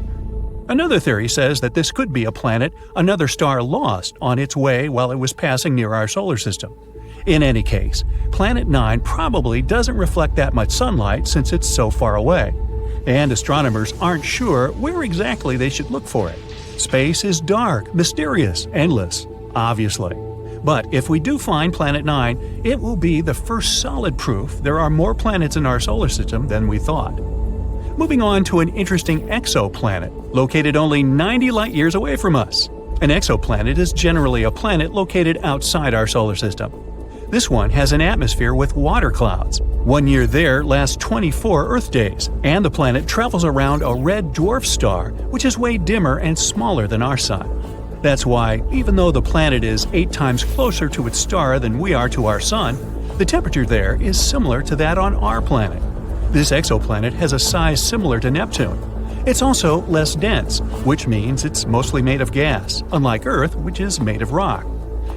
Another theory says that this could be a planet another star lost on its way while it was passing near our solar system. In any case, Planet 9 probably doesn't reflect that much sunlight since it's so far away. And astronomers aren't sure where exactly they should look for it. Space is dark, mysterious, endless, obviously. But if we do find Planet 9, it will be the first solid proof there are more planets in our solar system than we thought. Moving on to an interesting exoplanet, located only 90 light-years away from us. An exoplanet is generally a planet located outside our solar system. This one has an atmosphere with water clouds. 1 year there lasts 24 Earth days, and the planet travels around a red dwarf star, which is way dimmer and smaller than our Sun. That's why, even though the planet is 8 times closer to its star than we are to our Sun, the temperature there is similar to that on our planet. This exoplanet has a size similar to Neptune. It's also less dense, which means it's mostly made of gas, unlike Earth, which is made of rock.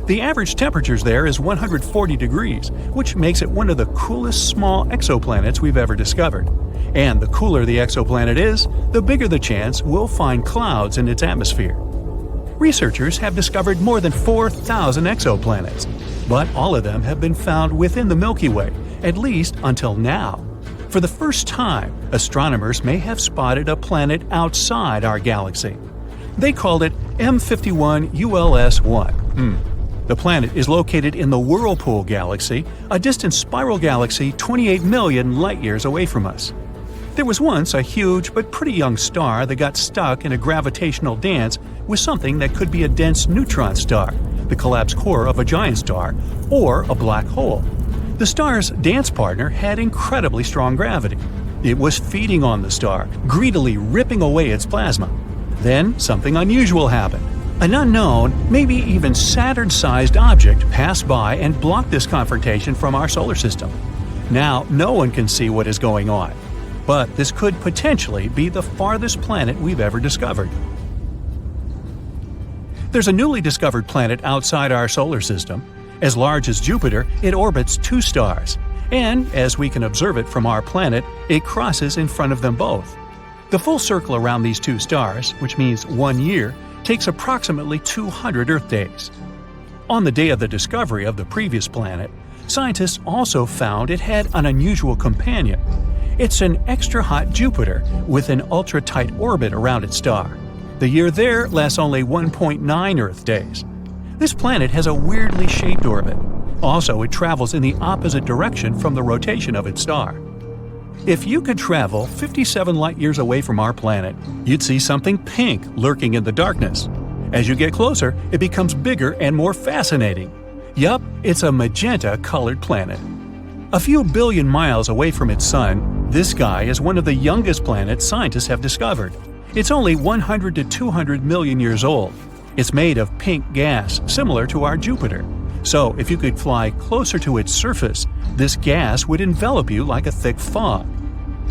The average temperatures there is 140 degrees, which makes it one of the coolest small exoplanets we've ever discovered. And the cooler the exoplanet is, the bigger the chance we'll find clouds in its atmosphere. Researchers have discovered more than 4,000 exoplanets, but all of them have been found within the Milky Way, at least until now. For the first time, astronomers may have spotted a planet outside our galaxy. They called it M51 ULS-1. The planet is located in the Whirlpool Galaxy, a distant spiral galaxy 28 million light-years away from us. There was once a huge but pretty young star that got stuck in a gravitational dance with something that could be a dense neutron star, the collapsed core of a giant star, or a black hole. The star's dance partner had incredibly strong gravity. It was feeding on the star, greedily ripping away its plasma. Then something unusual happened. An unknown, maybe even Saturn-sized object passed by and blocked this confrontation from our solar system. Now, no one can see what is going on. But this could potentially be the farthest planet we've ever discovered. There's a newly discovered planet outside our solar system. As large as Jupiter, it orbits 2 stars. And, as we can observe it from our planet, it crosses in front of them both. The full circle around these 2 stars, which means 1 year, takes approximately 200 Earth days. On the day of the discovery of the previous planet, scientists also found it had an unusual companion. It's an extra-hot Jupiter with an ultra-tight orbit around its star. The year there lasts only 1.9 Earth days. This planet has a weirdly shaped orbit. Also, it travels in the opposite direction from the rotation of its star. If you could travel 57 light-years away from our planet, you'd see something pink lurking in the darkness. As you get closer, it becomes bigger and more fascinating. Yup, it's a magenta-colored planet. A few billion miles away from its sun, this sky is one of the youngest planets scientists have discovered. It's only 100 to 200 million years old. It's made of pink gas, similar to our Jupiter. So, if you could fly closer to its surface, this gas would envelop you like a thick fog.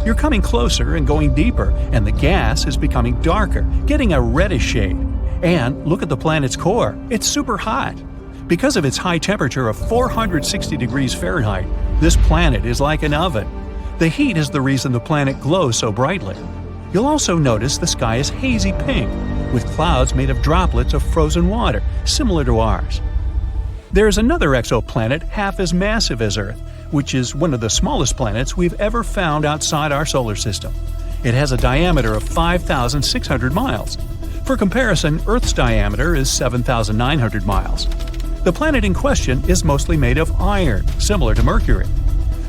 You're coming closer and going deeper, and the gas is becoming darker, getting a reddish shade. And look at the planet's core. It's super hot. Because of its high temperature of 460 degrees Fahrenheit, this planet is like an oven. The heat is the reason the planet glows so brightly. You'll also notice the sky is hazy pink, with clouds made of droplets of frozen water, similar to ours. There's another exoplanet half as massive as Earth, which is one of the smallest planets we've ever found outside our solar system. It has a diameter of 5,600 miles. For comparison, Earth's diameter is 7,900 miles. The planet in question is mostly made of iron, similar to Mercury.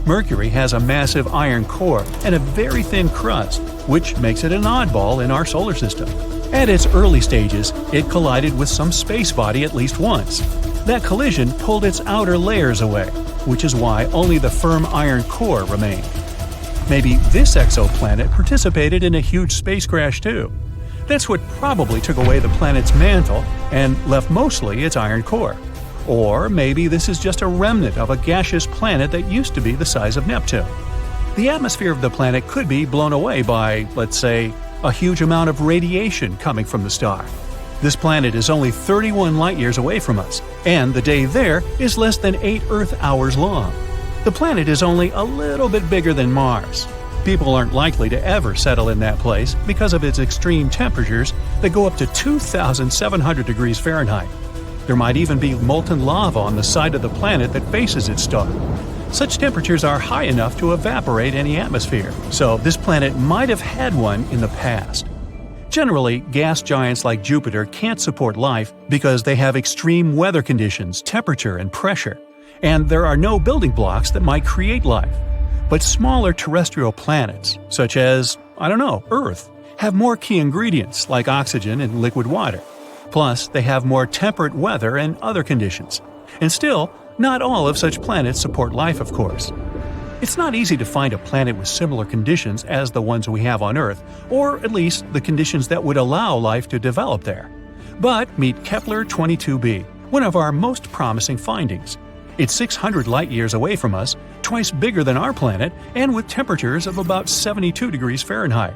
Mercury has a massive iron core and a very thin crust, which makes it an oddball in our solar system. At its early stages, it collided with some space body at least once. That collision pulled its outer layers away, which is why only the firm iron core remained. Maybe this exoplanet participated in a huge space crash too. That's what probably took away the planet's mantle and left mostly its iron core. Or maybe this is just a remnant of a gaseous planet that used to be the size of Neptune. The atmosphere of the planet could be blown away by, let's say, a huge amount of radiation coming from the star. This planet is only 31 light-years away from us, and the day there is less than 8 Earth hours long. The planet is only a little bit bigger than Mars. People aren't likely to ever settle in that place because of its extreme temperatures that go up to 2,700 degrees Fahrenheit. There might even be molten lava on the side of the planet that faces its star. Such temperatures are high enough to evaporate any atmosphere, so this planet might have had one in the past. Generally, gas giants like Jupiter can't support life because they have extreme weather conditions, temperature, and pressure, and there are no building blocks that might create life. But smaller terrestrial planets, such as, Earth, have more key ingredients like oxygen and liquid water. Plus, they have more temperate weather and other conditions. And still, not all of such planets support life, of course. It's not easy to find a planet with similar conditions as the ones we have on Earth, or at least the conditions that would allow life to develop there. But meet Kepler-22b, one of our most promising findings. It's 600 light-years away from us, twice bigger than our planet, and with temperatures of about 72 degrees Fahrenheit.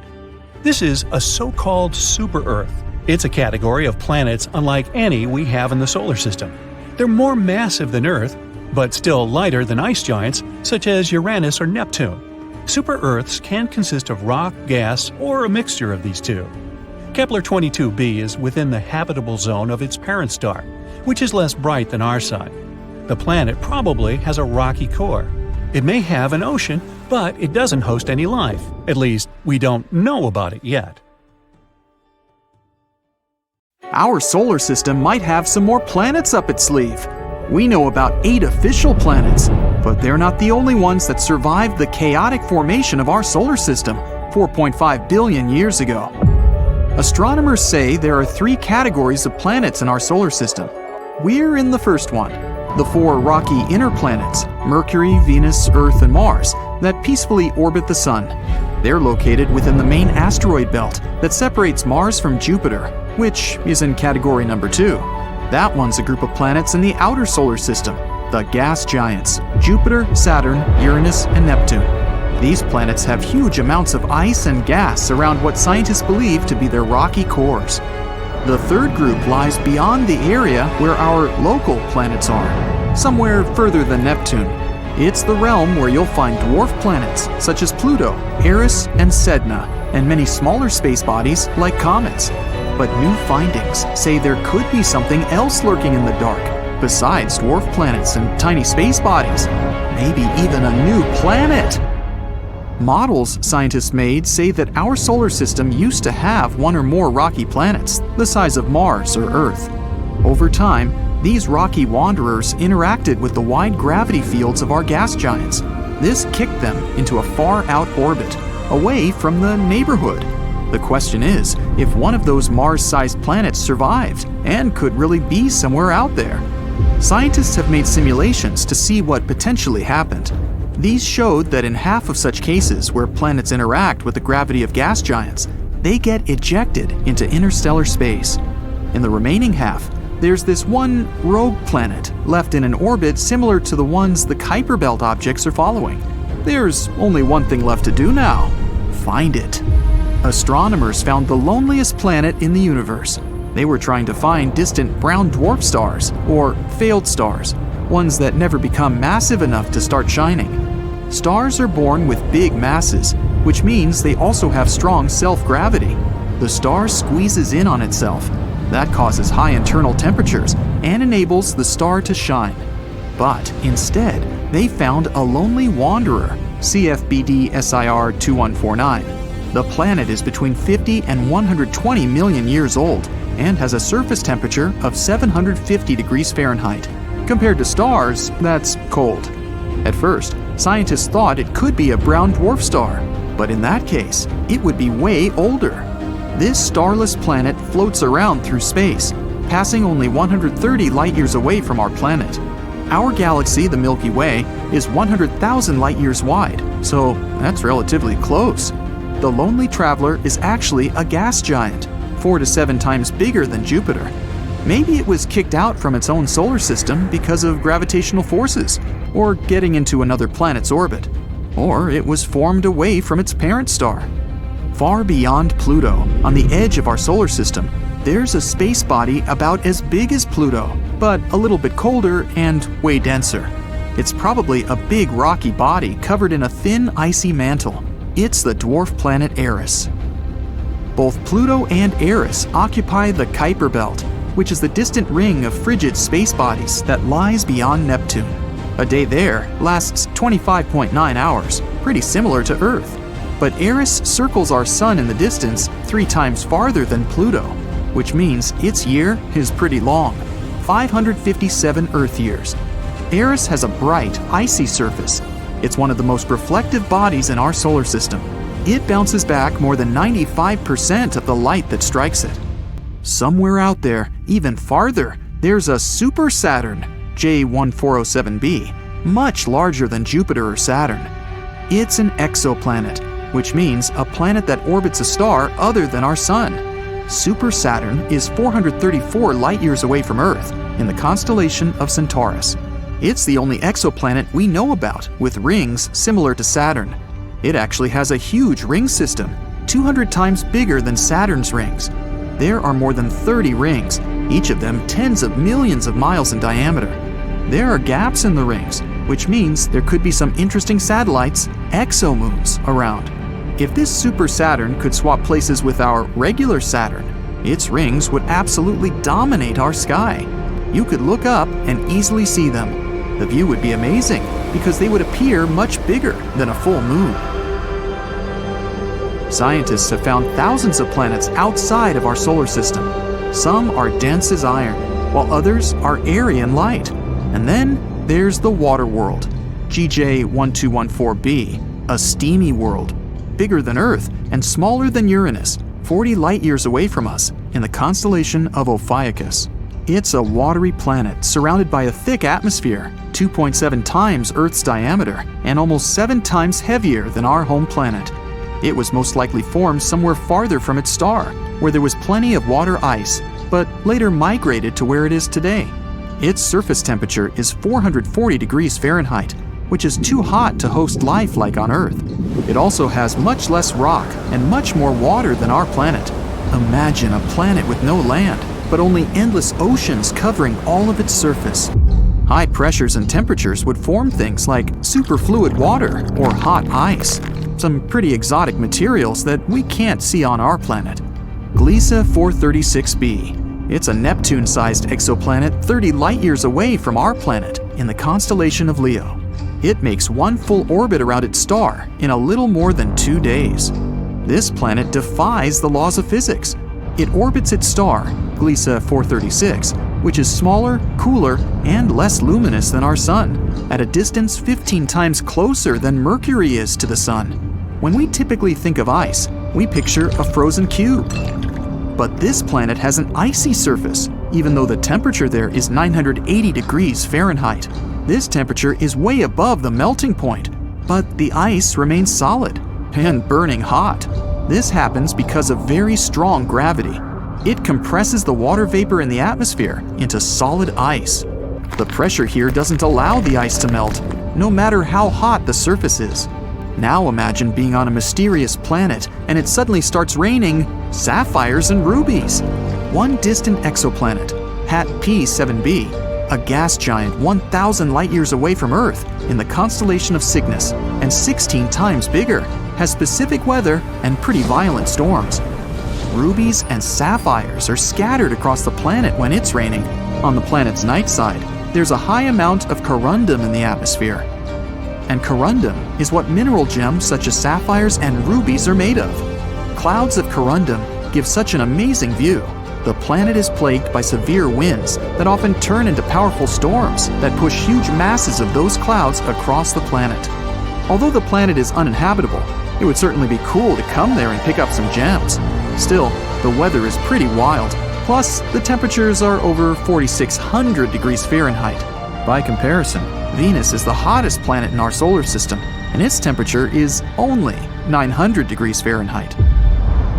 This is a so-called super-Earth. It's a category of planets unlike any we have in the solar system. They're more massive than Earth, but still lighter than ice giants such as Uranus or Neptune. Super-Earths can consist of rock, gas, or a mixture of these two. Kepler-22b is within the habitable zone of its parent star, which is less bright than our Sun. The planet probably has a rocky core. It may have an ocean, but it doesn't host any life. At least, we don't know about it yet. Our solar system might have some more planets up its sleeve. We know about 8 official planets, but they're not the only ones that survived the chaotic formation of our solar system 4.5 billion years ago. Astronomers say there are 3 categories of planets in our solar system. We're in the first one, the 4 rocky inner planets, Mercury, Venus, Earth, and Mars, that peacefully orbit the Sun. They're located within the main asteroid belt that separates Mars from Jupiter, which is in category number 2. That one's a group of planets in the outer solar system, the gas giants, Jupiter, Saturn, Uranus, and Neptune. These planets have huge amounts of ice and gas around what scientists believe to be their rocky cores. The third group lies beyond the area where our local planets are, somewhere further than Neptune. It's the realm where you'll find dwarf planets such as Pluto, Eris, and Sedna, and many smaller space bodies like comets. But new findings say there could be something else lurking in the dark, besides dwarf planets and tiny space bodies. Maybe even a new planet! Models scientists made say that our solar system used to have 1 or more rocky planets, the size of Mars or Earth. Over time, These rocky wanderers interacted with the wide gravity fields of our gas giants. This kicked them into a far-out orbit, away from the neighborhood. The question is, if one of those Mars-sized planets survived and could really be somewhere out there. Scientists have made simulations to see what potentially happened. These showed that in half of such cases where planets interact with the gravity of gas giants, they get ejected into interstellar space. In the remaining half, there's this one rogue planet left in an orbit similar to the ones the Kuiper Belt objects are following. There's only one thing left to do now: find it. Astronomers found the loneliest planet in the universe. They were trying to find distant brown dwarf stars, or failed stars, ones that never become massive enough to start shining. Stars are born with big masses, which means they also have strong self-gravity. The star squeezes in on itself. That causes high internal temperatures and enables the star to shine. But instead, they found a lonely wanderer, CFBD SIR 2149. The planet is between 50 and 120 million years old and has a surface temperature of 750 degrees Fahrenheit. Compared to stars, that's cold. At first, scientists thought it could be a brown dwarf star, but in that case, it would be way older. This starless planet floats around through space, passing only 130 light-years away from our planet. Our galaxy, the Milky Way, is 100,000 light-years wide, so that's relatively close. The lonely traveler is actually a gas giant, 4 to 7 times bigger than Jupiter. Maybe it was kicked out from its own solar system because of gravitational forces, or getting into another planet's orbit. Or it was formed away from its parent star. Far beyond Pluto, on the edge of our solar system, there's a space body about as big as Pluto, but a little bit colder and way denser. It's probably a big rocky body covered in a thin icy mantle. It's the dwarf planet Eris. Both Pluto and Eris occupy the Kuiper Belt, which is the distant ring of frigid space bodies that lies beyond Neptune. A day there lasts 25.9 hours, pretty similar to Earth. But Eris circles our sun in the distance 3 times farther than Pluto, which means its year is pretty long, 557 Earth years. Eris has a bright, icy surface. It's one of the most reflective bodies in our solar system. It bounces back more than 95% of the light that strikes it. Somewhere out there, even farther, there's a super Saturn, J1407b, much larger than Jupiter or Saturn. It's an exoplanet, which means a planet that orbits a star other than our Sun. Super Saturn is 434 light-years away from Earth, in the constellation of Centaurus. It's the only exoplanet we know about with rings similar to Saturn. It actually has a huge ring system, 200 times bigger than Saturn's rings. There are more than 30 rings, each of them tens of millions of miles in diameter. There are gaps in the rings, which means there could be some interesting satellites, exomoons, around. If this super Saturn could swap places with our regular Saturn, its rings would absolutely dominate our sky. You could look up and easily see them. The view would be amazing because they would appear much bigger than a full moon. Scientists have found thousands of planets outside of our solar system. Some are dense as iron, while others are airy and light. And then there's the water world, GJ1214b, a steamy world, bigger than Earth and smaller than Uranus, 40 light-years away from us, in the constellation of Ophiuchus. It's a watery planet surrounded by a thick atmosphere, 2.7 times Earth's diameter, and almost 7 times heavier than our home planet. It was most likely formed somewhere farther from its star, where there was plenty of water ice, but later migrated to where it is today. Its surface temperature is 440 degrees Fahrenheit, which is too hot to host life like on Earth. It also has much less rock and much more water than our planet. Imagine a planet with no land, but only endless oceans covering all of its surface. High pressures and temperatures would form things like superfluid water or hot ice, some pretty exotic materials that we can't see on our planet. Gliese 436b. It's a Neptune-sized exoplanet 30 light-years away from our planet in the constellation of Leo. It makes one full orbit around its star in a little more than 2 days. This planet defies the laws of physics. It orbits its star, Gliese 436, which is smaller, cooler, and less luminous than our Sun, at a distance 15 times closer than Mercury is to the Sun. When we typically think of ice, we picture a frozen cube. But this planet has an icy surface, even though the temperature there is 980 degrees Fahrenheit. This temperature is way above the melting point, but the ice remains solid and burning hot. This happens because of very strong gravity. It compresses the water vapor in the atmosphere into solid ice. The pressure here doesn't allow the ice to melt, no matter how hot the surface is. Now imagine being on a mysterious planet and it suddenly starts raining sapphires and rubies. One distant exoplanet, HAT P7b, a gas giant 1,000 light-years away from Earth in the constellation of Cygnus and 16 times bigger, has specific weather and pretty violent storms. Rubies and sapphires are scattered across the planet when it's raining. On the planet's night side, there's a high amount of corundum in the atmosphere. And corundum is what mineral gems such as sapphires and rubies are made of. Clouds of corundum give such an amazing view. The planet is plagued by severe winds that often turn into powerful storms that push huge masses of those clouds across the planet. Although the planet is uninhabitable, it would certainly be cool to come there and pick up some gems. Still, the weather is pretty wild. Plus, the temperatures are over 4,600 degrees Fahrenheit. By comparison, Venus is the hottest planet in our solar system, and its temperature is only 900 degrees Fahrenheit.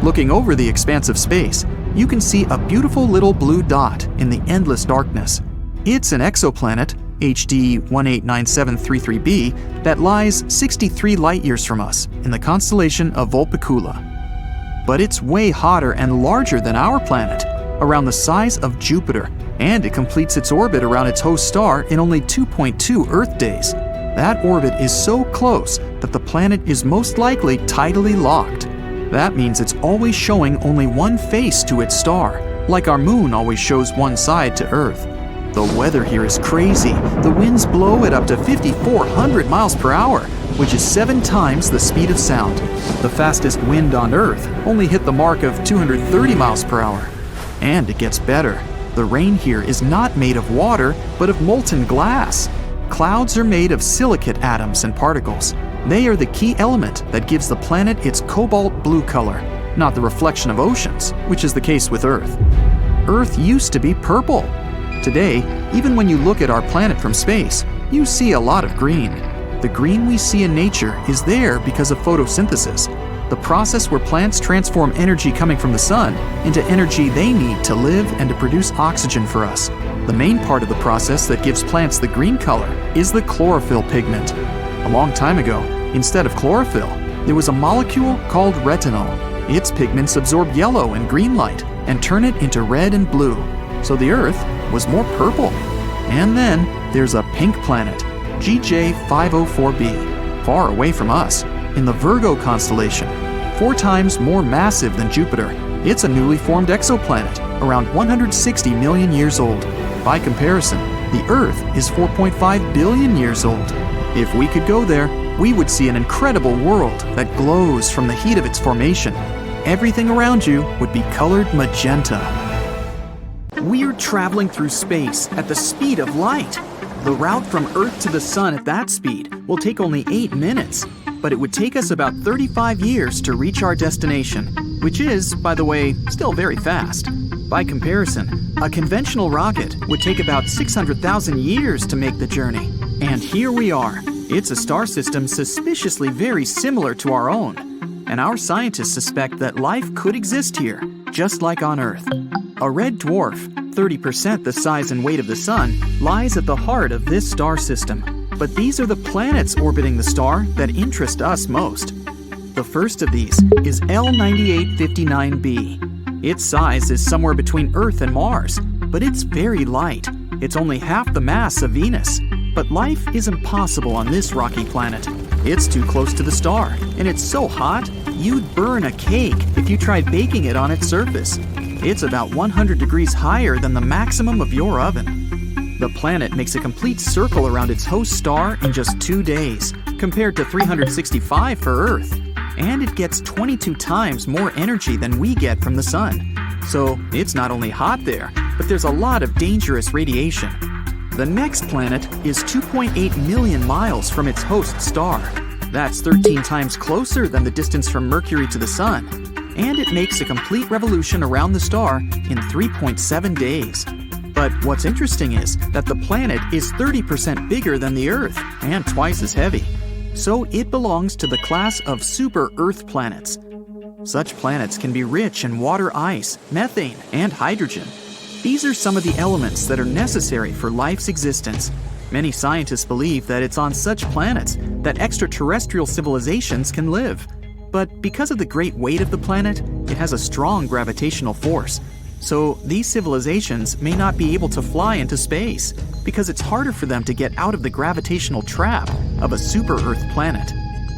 Looking over the expanse of space, you can see a beautiful little blue dot in the endless darkness. It's an exoplanet, HD 189733b, that lies 63 light-years from us in the constellation of Vulpecula. But it's way hotter and larger than our planet, around the size of Jupiter, and it completes its orbit around its host star in only 2.2 Earth days. That orbit is so close that the planet is most likely tidally locked. That means it's always showing only one face to its star, like our moon always shows one side to Earth. The weather here is crazy. The winds blow at up to 5,400 miles per hour, which is 7 times the speed of sound. The fastest wind on Earth only hit the mark of 230 miles per hour. And it gets better. The rain here is not made of water, but of molten glass. Clouds are made of silicate atoms and particles. They are the key element that gives the planet its cobalt blue color, not the reflection of oceans, which is the case with Earth. Earth used to be purple. Today, even when you look at our planet from space, you see a lot of green. The green we see in nature is there because of photosynthesis, the process where plants transform energy coming from the sun into energy they need to live and to produce oxygen for us. The main part of the process that gives plants the green color is the chlorophyll pigment. A long time ago, instead of chlorophyll, there was a molecule called retinol. Its pigments absorb yellow and green light and turn it into red and blue, so the Earth was more purple. And then there's a pink planet, GJ504b, far away from us, in the Virgo constellation, 4 times more massive than Jupiter. It's a newly formed exoplanet, around 160 million years old. By comparison, the Earth is 4.5 billion years old. If we could go there, we would see an incredible world that glows from the heat of its formation. Everything around you would be colored magenta. We're traveling through space at the speed of light. The route from Earth to the Sun at that speed will take only 8 minutes, but it would take us about 35 years to reach our destination, which is, by the way, still very fast. By comparison, a conventional rocket would take about 600,000 years to make the journey. And here we are. It's a star system suspiciously very similar to our own. And our scientists suspect that life could exist here, just like on Earth. A red dwarf, 30% the size and weight of the Sun, lies at the heart of this star system. But these are the planets orbiting the star that interest us most. The first of these is L9859b. Its size is somewhere between Earth and Mars, but it's very light. It's only half the mass of Venus. But life is impossible on this rocky planet. It's too close to the star, and it's so hot, you'd burn a cake if you tried baking it on its surface. It's about 100 degrees higher than the maximum of your oven. The planet makes a complete circle around its host star in just 2 days, compared to 365 for Earth. And it gets 22 times more energy than we get from the sun. So it's not only hot there, but there's a lot of dangerous radiation. The next planet is 2.8 million miles from its host star. That's 13 times closer than the distance from Mercury to the Sun, and it makes a complete revolution around the star in 3.7 days. But what's interesting is that the planet is 30% bigger than the Earth and twice as heavy. So it belongs to the class of super-Earth planets. Such planets can be rich in water ice, methane, and hydrogen. These are some of the elements that are necessary for life's existence. Many scientists believe that it's on such planets that extraterrestrial civilizations can live. But because of the great weight of the planet, it has a strong gravitational force. So these civilizations may not be able to fly into space because it's harder for them to get out of the gravitational trap of a super-Earth planet.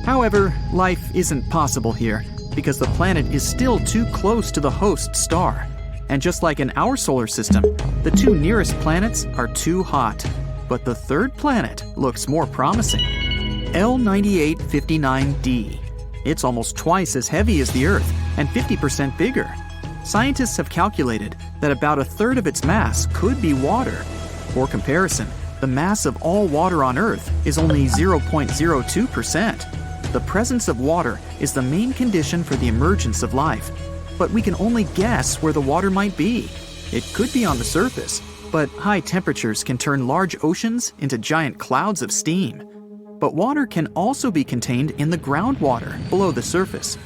However, life isn't possible here because the planet is still too close to the host star. And just like in our solar system, the two nearest planets are too hot. But the third planet looks more promising. L9859d. It's almost twice as heavy as the Earth and 50% bigger. Scientists have calculated that about a third of its mass could be water. For comparison, the mass of all water on Earth is only 0.02%. The presence of water is the main condition for the emergence of life. But we can only guess where the water might be. It could be on the surface, but high temperatures can turn large oceans into giant clouds of steam. But water can also be contained in the groundwater below the surface.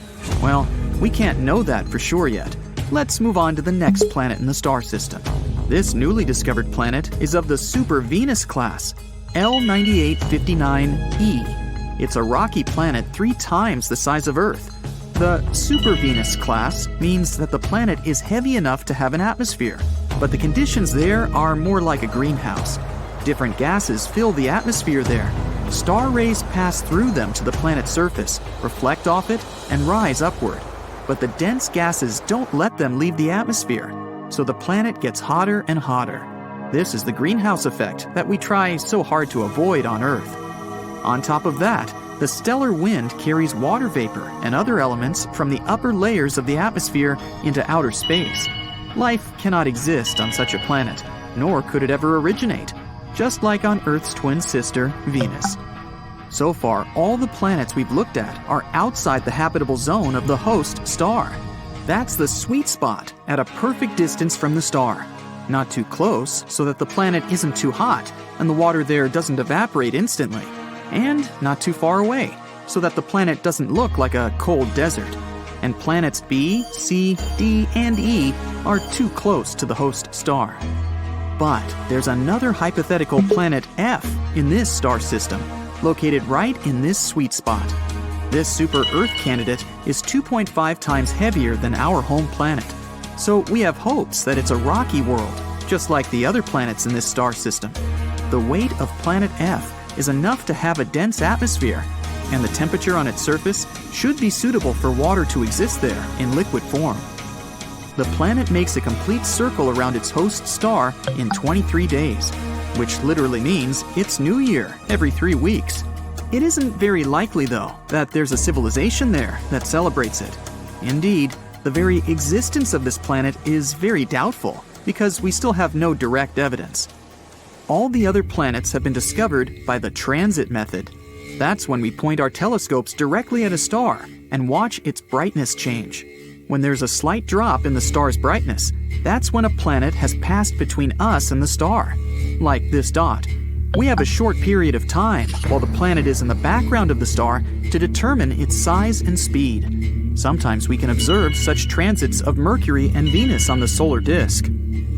Well, we can't know that for sure yet. Let's move on to the next planet in the star system. This newly discovered planet is of the Super Venus class, L9859e. It's a rocky planet 3 times the size of Earth. The Super Venus class means that the planet is heavy enough to have an atmosphere, but the conditions there are more like a greenhouse. Different gases fill the atmosphere there. Star rays pass through them to the planet's surface, reflect off it, and rise upward. But the dense gases don't let them leave the atmosphere, so the planet gets hotter and hotter. This is the greenhouse effect that we try so hard to avoid on Earth. On top of that, the stellar wind carries water vapor and other elements from the upper layers of the atmosphere into outer space. Life cannot exist on such a planet, nor could it ever originate, just like on Earth's twin sister, Venus. So far, all the planets we've looked at are outside the habitable zone of the host star. That's the sweet spot at a perfect distance from the star. Not too close so that the planet isn't too hot and the water there doesn't evaporate instantly. And not too far away, so that the planet doesn't look like a cold desert. And planets B, C, D, and E are too close to the host star. But there's another hypothetical planet F in this star system, located right in this sweet spot. This super-Earth candidate is 2.5 times heavier than our home planet. So we have hopes that it's a rocky world, just like the other planets in this star system. The weight of planet F is enough to have a dense atmosphere, and the temperature on its surface should be suitable for water to exist there in liquid form. The planet makes a complete circle around its host star in 23 days, which literally means it's New Year every 3 weeks. It isn't very likely, though, that there's a civilization there that celebrates it. Indeed, the very existence of this planet is very doubtful, because we still have no direct evidence. All the other planets have been discovered by the transit method. That's when we point our telescopes directly at a star and watch its brightness change. When there's a slight drop in the star's brightness, that's when a planet has passed between us and the star, like this dot. We have a short period of time while the planet is in the background of the star to determine its size and speed. Sometimes we can observe such transits of Mercury and Venus on the solar disk.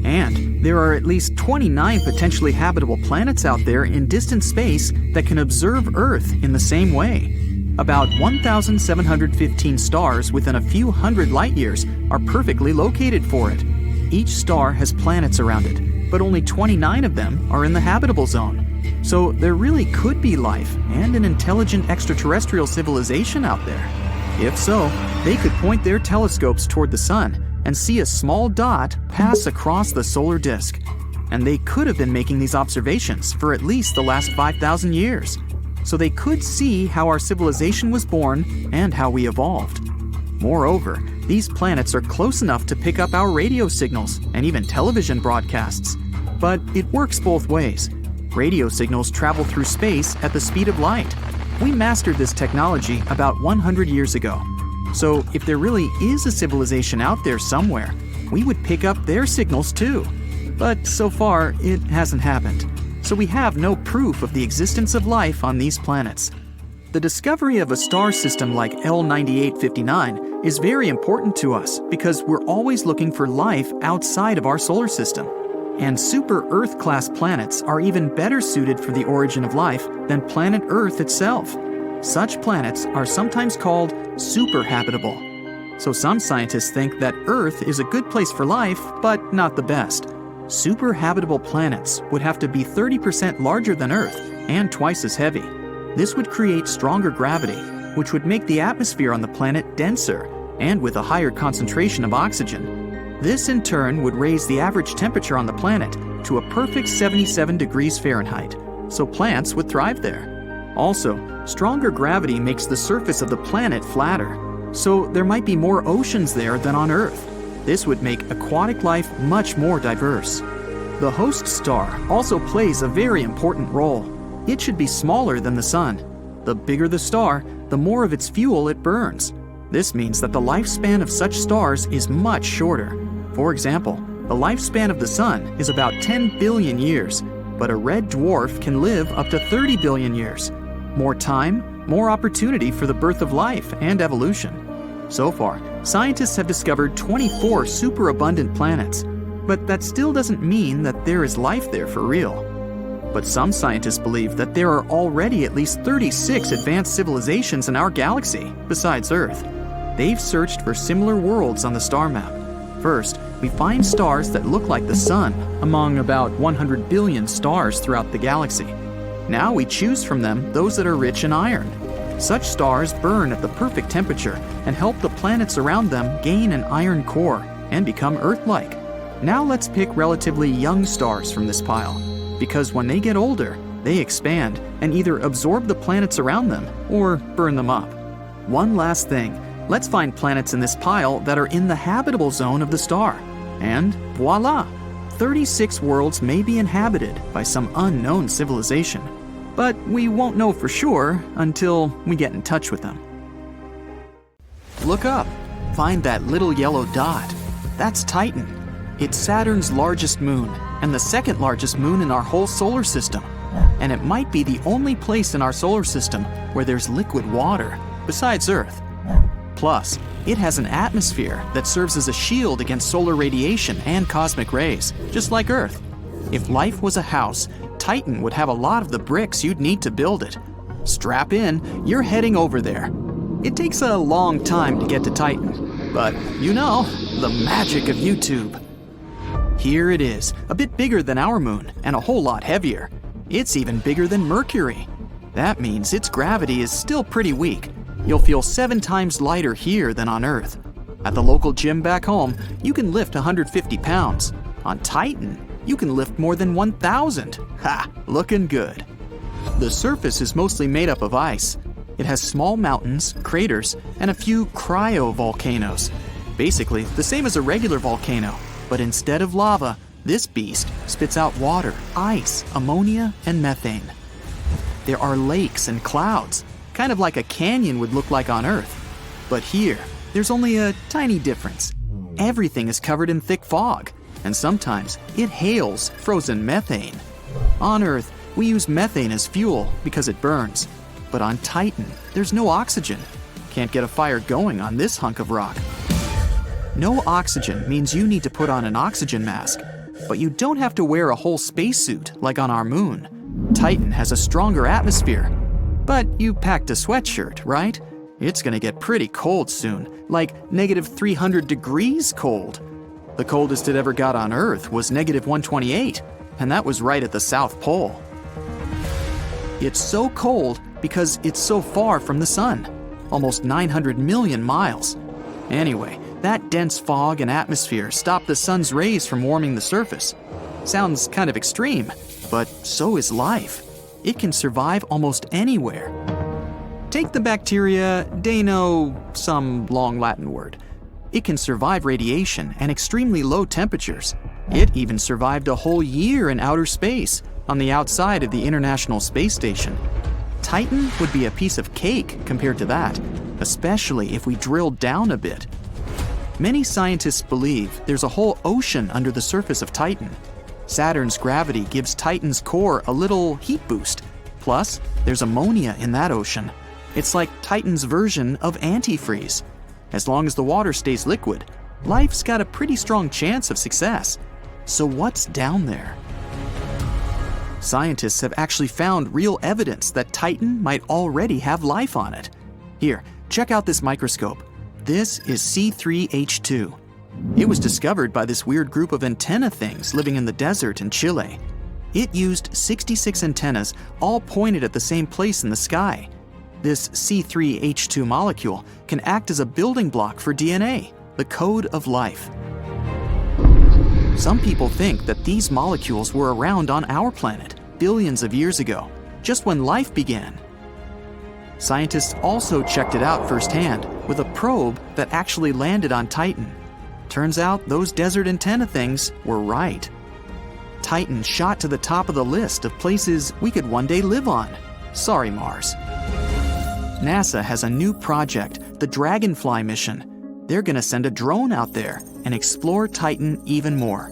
And there are at least 29 potentially habitable planets out there in distant space that can observe Earth in the same way. About 1,715 stars within a few hundred light years are perfectly located for it. Each star has planets around it, but only 29 of them are in the habitable zone. So there really could be life and an intelligent extraterrestrial civilization out there. If so, they could point their telescopes toward the sun and see a small dot pass across the solar disk. And they could have been making these observations for at least the last 5,000 years. So they could see how our civilization was born and how we evolved. Moreover, These planets are close enough to pick up our radio signals and even television broadcasts. But it works both ways. Radio signals travel through space at the speed of light. We mastered this technology about 100 years ago. So if there really is a civilization out there somewhere, we would pick up their signals too. But so far, it hasn't happened. So we have no proof of the existence of life on these planets. The discovery of a star system like L9859 is very important to us because we're always looking for life outside of our solar system. And super Earth-class planets are even better suited for the origin of life than planet Earth itself. Such planets are sometimes called super habitable. So some scientists think that Earth is a good place for life, but not the best. Super habitable planets would have to be 30% larger than Earth and twice as heavy. This would create stronger gravity, which would make the atmosphere on the planet denser and with a higher concentration of oxygen. This in turn would raise the average temperature on the planet to a perfect 77 degrees Fahrenheit, so plants would thrive there. Also, stronger gravity makes the surface of the planet flatter, so there might be more oceans there than on Earth. This would make aquatic life much more diverse. The host star also plays a very important role. It should be smaller than the Sun. The bigger the star, the more of its fuel it burns. This means that the lifespan of such stars is much shorter. For example, the lifespan of the Sun is about 10 billion years, but a red dwarf can live up to 30 billion years. More time, more opportunity for the birth of life and evolution. So far, scientists have discovered 24 superabundant planets, but that still doesn't mean that there is life there for real. But some scientists believe that there are already at least 36 advanced civilizations in our galaxy, besides Earth. They've searched for similar worlds on the star map. First, we find stars that look like the Sun among about 100 billion stars throughout the galaxy. Now we choose from them those that are rich in iron. Such stars burn at the perfect temperature and help the planets around them gain an iron core and become Earth-like. Now let's pick relatively young stars from this pile, because when they get older, they expand and either absorb the planets around them or burn them up. One last thing, let's find planets in this pile that are in the habitable zone of the star. And voila! 36 worlds may be inhabited by some unknown civilization. But we won't know for sure until we get in touch with them. Look up. Find that little yellow dot. That's Titan. It's Saturn's largest moon and the second largest moon in our whole solar system. And it might be the only place in our solar system where there's liquid water, besides Earth. Plus, it has an atmosphere that serves as a shield against solar radiation and cosmic rays, just like Earth. If life was a house, Titan would have a lot of the bricks you'd need to build it. Strap in, you're heading over there. It takes a long time to get to Titan, but you know, the magic of YouTube. Here it is, a bit bigger than our moon and a whole lot heavier. It's even bigger than Mercury. That means its gravity is still pretty weak. You'll feel 7 times lighter here than on Earth. At the local gym back home, you can lift 150 pounds. On Titan, you can lift more than 1,000. Ha! Looking good. The surface is mostly made up of ice. It has small mountains, craters, and a few cryovolcanoes. Basically, the same as a regular volcano, but instead of lava, this beast spits out water, ice, ammonia, and methane. There are lakes and clouds, kind of like a canyon would look like on Earth. But here, there's only a tiny difference. Everything is covered in thick fog, and sometimes it hails frozen methane. On Earth, we use methane as fuel because it burns. But on Titan, there's no oxygen. Can't get a fire going on this hunk of rock. No oxygen means you need to put on an oxygen mask, but you don't have to wear a whole spacesuit like on our moon. Titan has a stronger atmosphere. But you packed a sweatshirt, right? It's gonna get pretty cold soon, like negative 300 degrees cold. The coldest it ever got on Earth was negative 128, and that was right at the South Pole. It's so cold because it's so far from the sun, almost 900 million miles. Anyway, that dense fog and atmosphere stop the sun's rays from warming the surface. Sounds kind of extreme, but so is life. It can survive almost anywhere. Take the bacteria Dano, some long Latin word. It can survive radiation and extremely low temperatures. It even survived a whole year in outer space, on the outside of the International Space Station. Titan would be a piece of cake compared to that, especially if we drilled down a bit. Many scientists believe there's a whole ocean under the surface of Titan. Saturn's gravity gives Titan's core a little heat boost. Plus, there's ammonia in that ocean. It's like Titan's version of antifreeze. As long as the water stays liquid, life's got a pretty strong chance of success. So what's down there? Scientists have actually found real evidence that Titan might already have life on it. Here, check out this microscope. This is C3H2. It was discovered by this weird group of antenna things living in the desert in Chile. It used 66 antennas, all pointed at the same place in the sky. This C3H2 molecule can act as a building block for DNA, the code of life. Some people think that these molecules were around on our planet billions of years ago, just when life began. Scientists also checked it out firsthand with a probe that actually landed on Titan. Turns out those desert antenna things were right. Titan shot to the top of the list of places we could one day live on. Sorry, Mars. NASA has a new project, the Dragonfly mission. They're going to send a drone out there and explore Titan even more.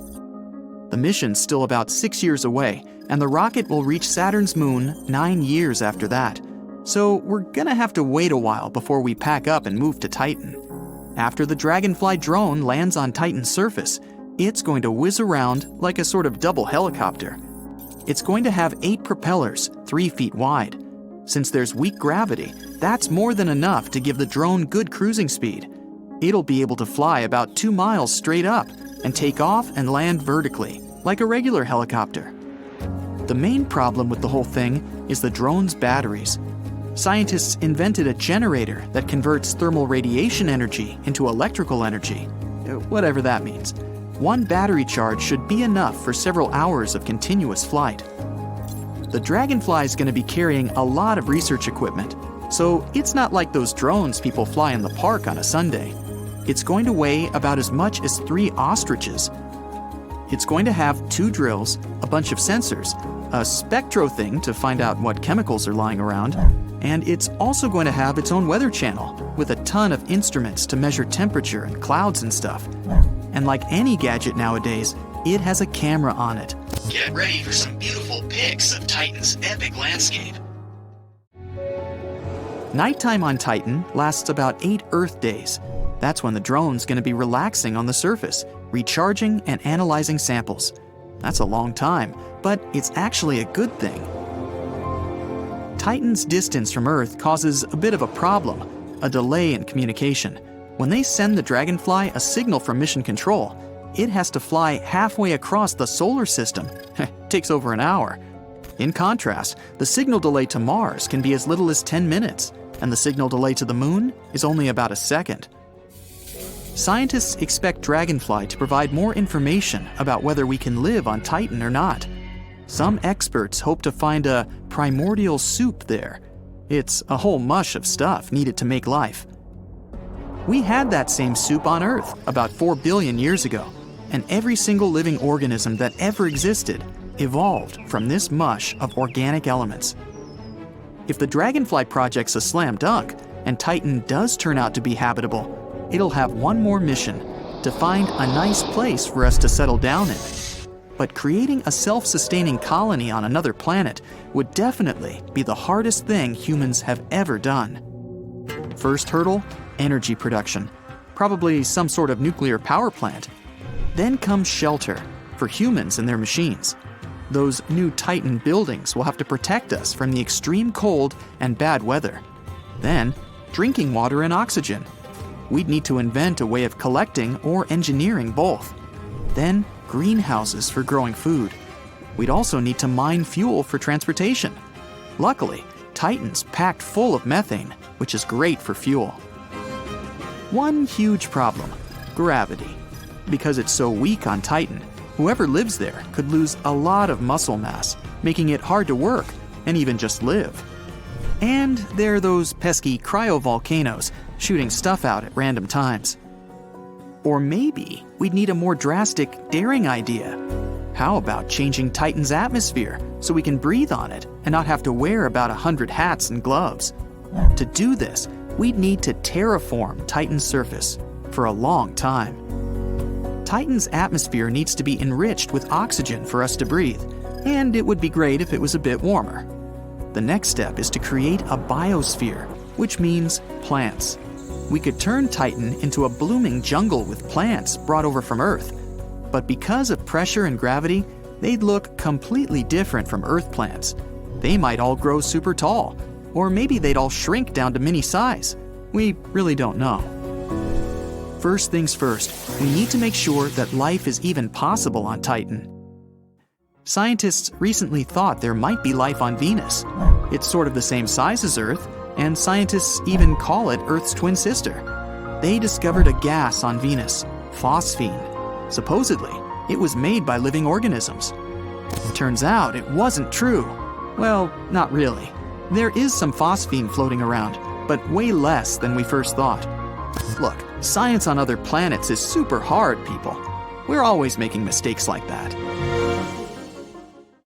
The mission's still about 6 years away, and the rocket will reach Saturn's moon 9 years after that. So we're going to have to wait a while before we pack up and move to Titan. After the Dragonfly drone lands on Titan's surface, it's going to whiz around like a sort of double helicopter. It's going to have 8 propellers, 3 feet wide. Since there's weak gravity, that's more than enough to give the drone good cruising speed. It'll be able to fly about 2 miles straight up and take off and land vertically, like a regular helicopter. The main problem with the whole thing is the drone's batteries. Scientists invented a generator that converts thermal radiation energy into electrical energy, whatever that means. One battery charge should be enough for several hours of continuous flight. The Dragonfly is going to be carrying a lot of research equipment, so it's not like those drones people fly in the park on a Sunday. It's going to weigh about as much as 3 ostriches. It's going to have 2 drills, a bunch of sensors, a spectro thing to find out what chemicals are lying around, and it's also going to have its own weather channel with a ton of instruments to measure temperature and clouds and stuff. And like any gadget nowadays, it has a camera on it. Get ready for some beautiful pics of Titan's epic landscape. Nighttime on Titan lasts about 8 Earth days. That's when the drone's going to be relaxing on the surface, recharging and analyzing samples. That's a long time, but it's actually a good thing. Titan's distance from Earth causes a bit of a problem, a delay in communication. When they send the Dragonfly a signal from Mission Control, it has to fly halfway across the solar system. It takes over an hour. In contrast, the signal delay to Mars can be as little as 10 minutes, and the signal delay to the Moon is only about a second. Scientists expect Dragonfly to provide more information about whether we can live on Titan or not. Some experts hope to find a primordial soup there. It's a whole mush of stuff needed to make life. We had that same soup on Earth about 4 billion years ago, and every single living organism that ever existed evolved from this mush of organic elements. If the Dragonfly project's a slam dunk, and Titan does turn out to be habitable, it'll have one more mission, to find a nice place for us to settle down in. But creating a self-sustaining colony on another planet would definitely be the hardest thing humans have ever done. First hurdle, energy production, probably some sort of nuclear power plant. Then comes shelter, for humans and their machines. Those new Titan buildings will have to protect us from the extreme cold and bad weather. Then, drinking water and oxygen. We'd need to invent a way of collecting or engineering both. Then, greenhouses for growing food. We'd also need to mine fuel for transportation. Luckily, Titan's packed full of methane, which is great for fuel. One huge problem, gravity. Because it's so weak on Titan, whoever lives there could lose a lot of muscle mass, making it hard to work and even just live. And there are those pesky cryovolcanoes shooting stuff out at random times. Or maybe we'd need a more drastic, daring idea. How about changing Titan's atmosphere so we can breathe on it and not have to wear about 100 hats and gloves? To do this, we'd need to terraform Titan's surface for a long time. Titan's atmosphere needs to be enriched with oxygen for us to breathe, and it would be great if it was a bit warmer. The next step is to create a biosphere, which means plants. We could turn Titan into a blooming jungle with plants brought over from Earth. But because of pressure and gravity, they'd look completely different from Earth plants. They might all grow super tall, or maybe they'd all shrink down to mini size. We really don't know. First things first, we need to make sure that life is even possible on Titan. Scientists recently thought there might be life on Venus. It's sort of the same size as Earth, and scientists even call it Earth's twin sister. They discovered a gas on Venus, phosphine. Supposedly, it was made by living organisms. Turns out it wasn't true. Well, not really. There is some phosphine floating around, but way less than we first thought. Look, science on other planets is super hard, people. We're always making mistakes like that.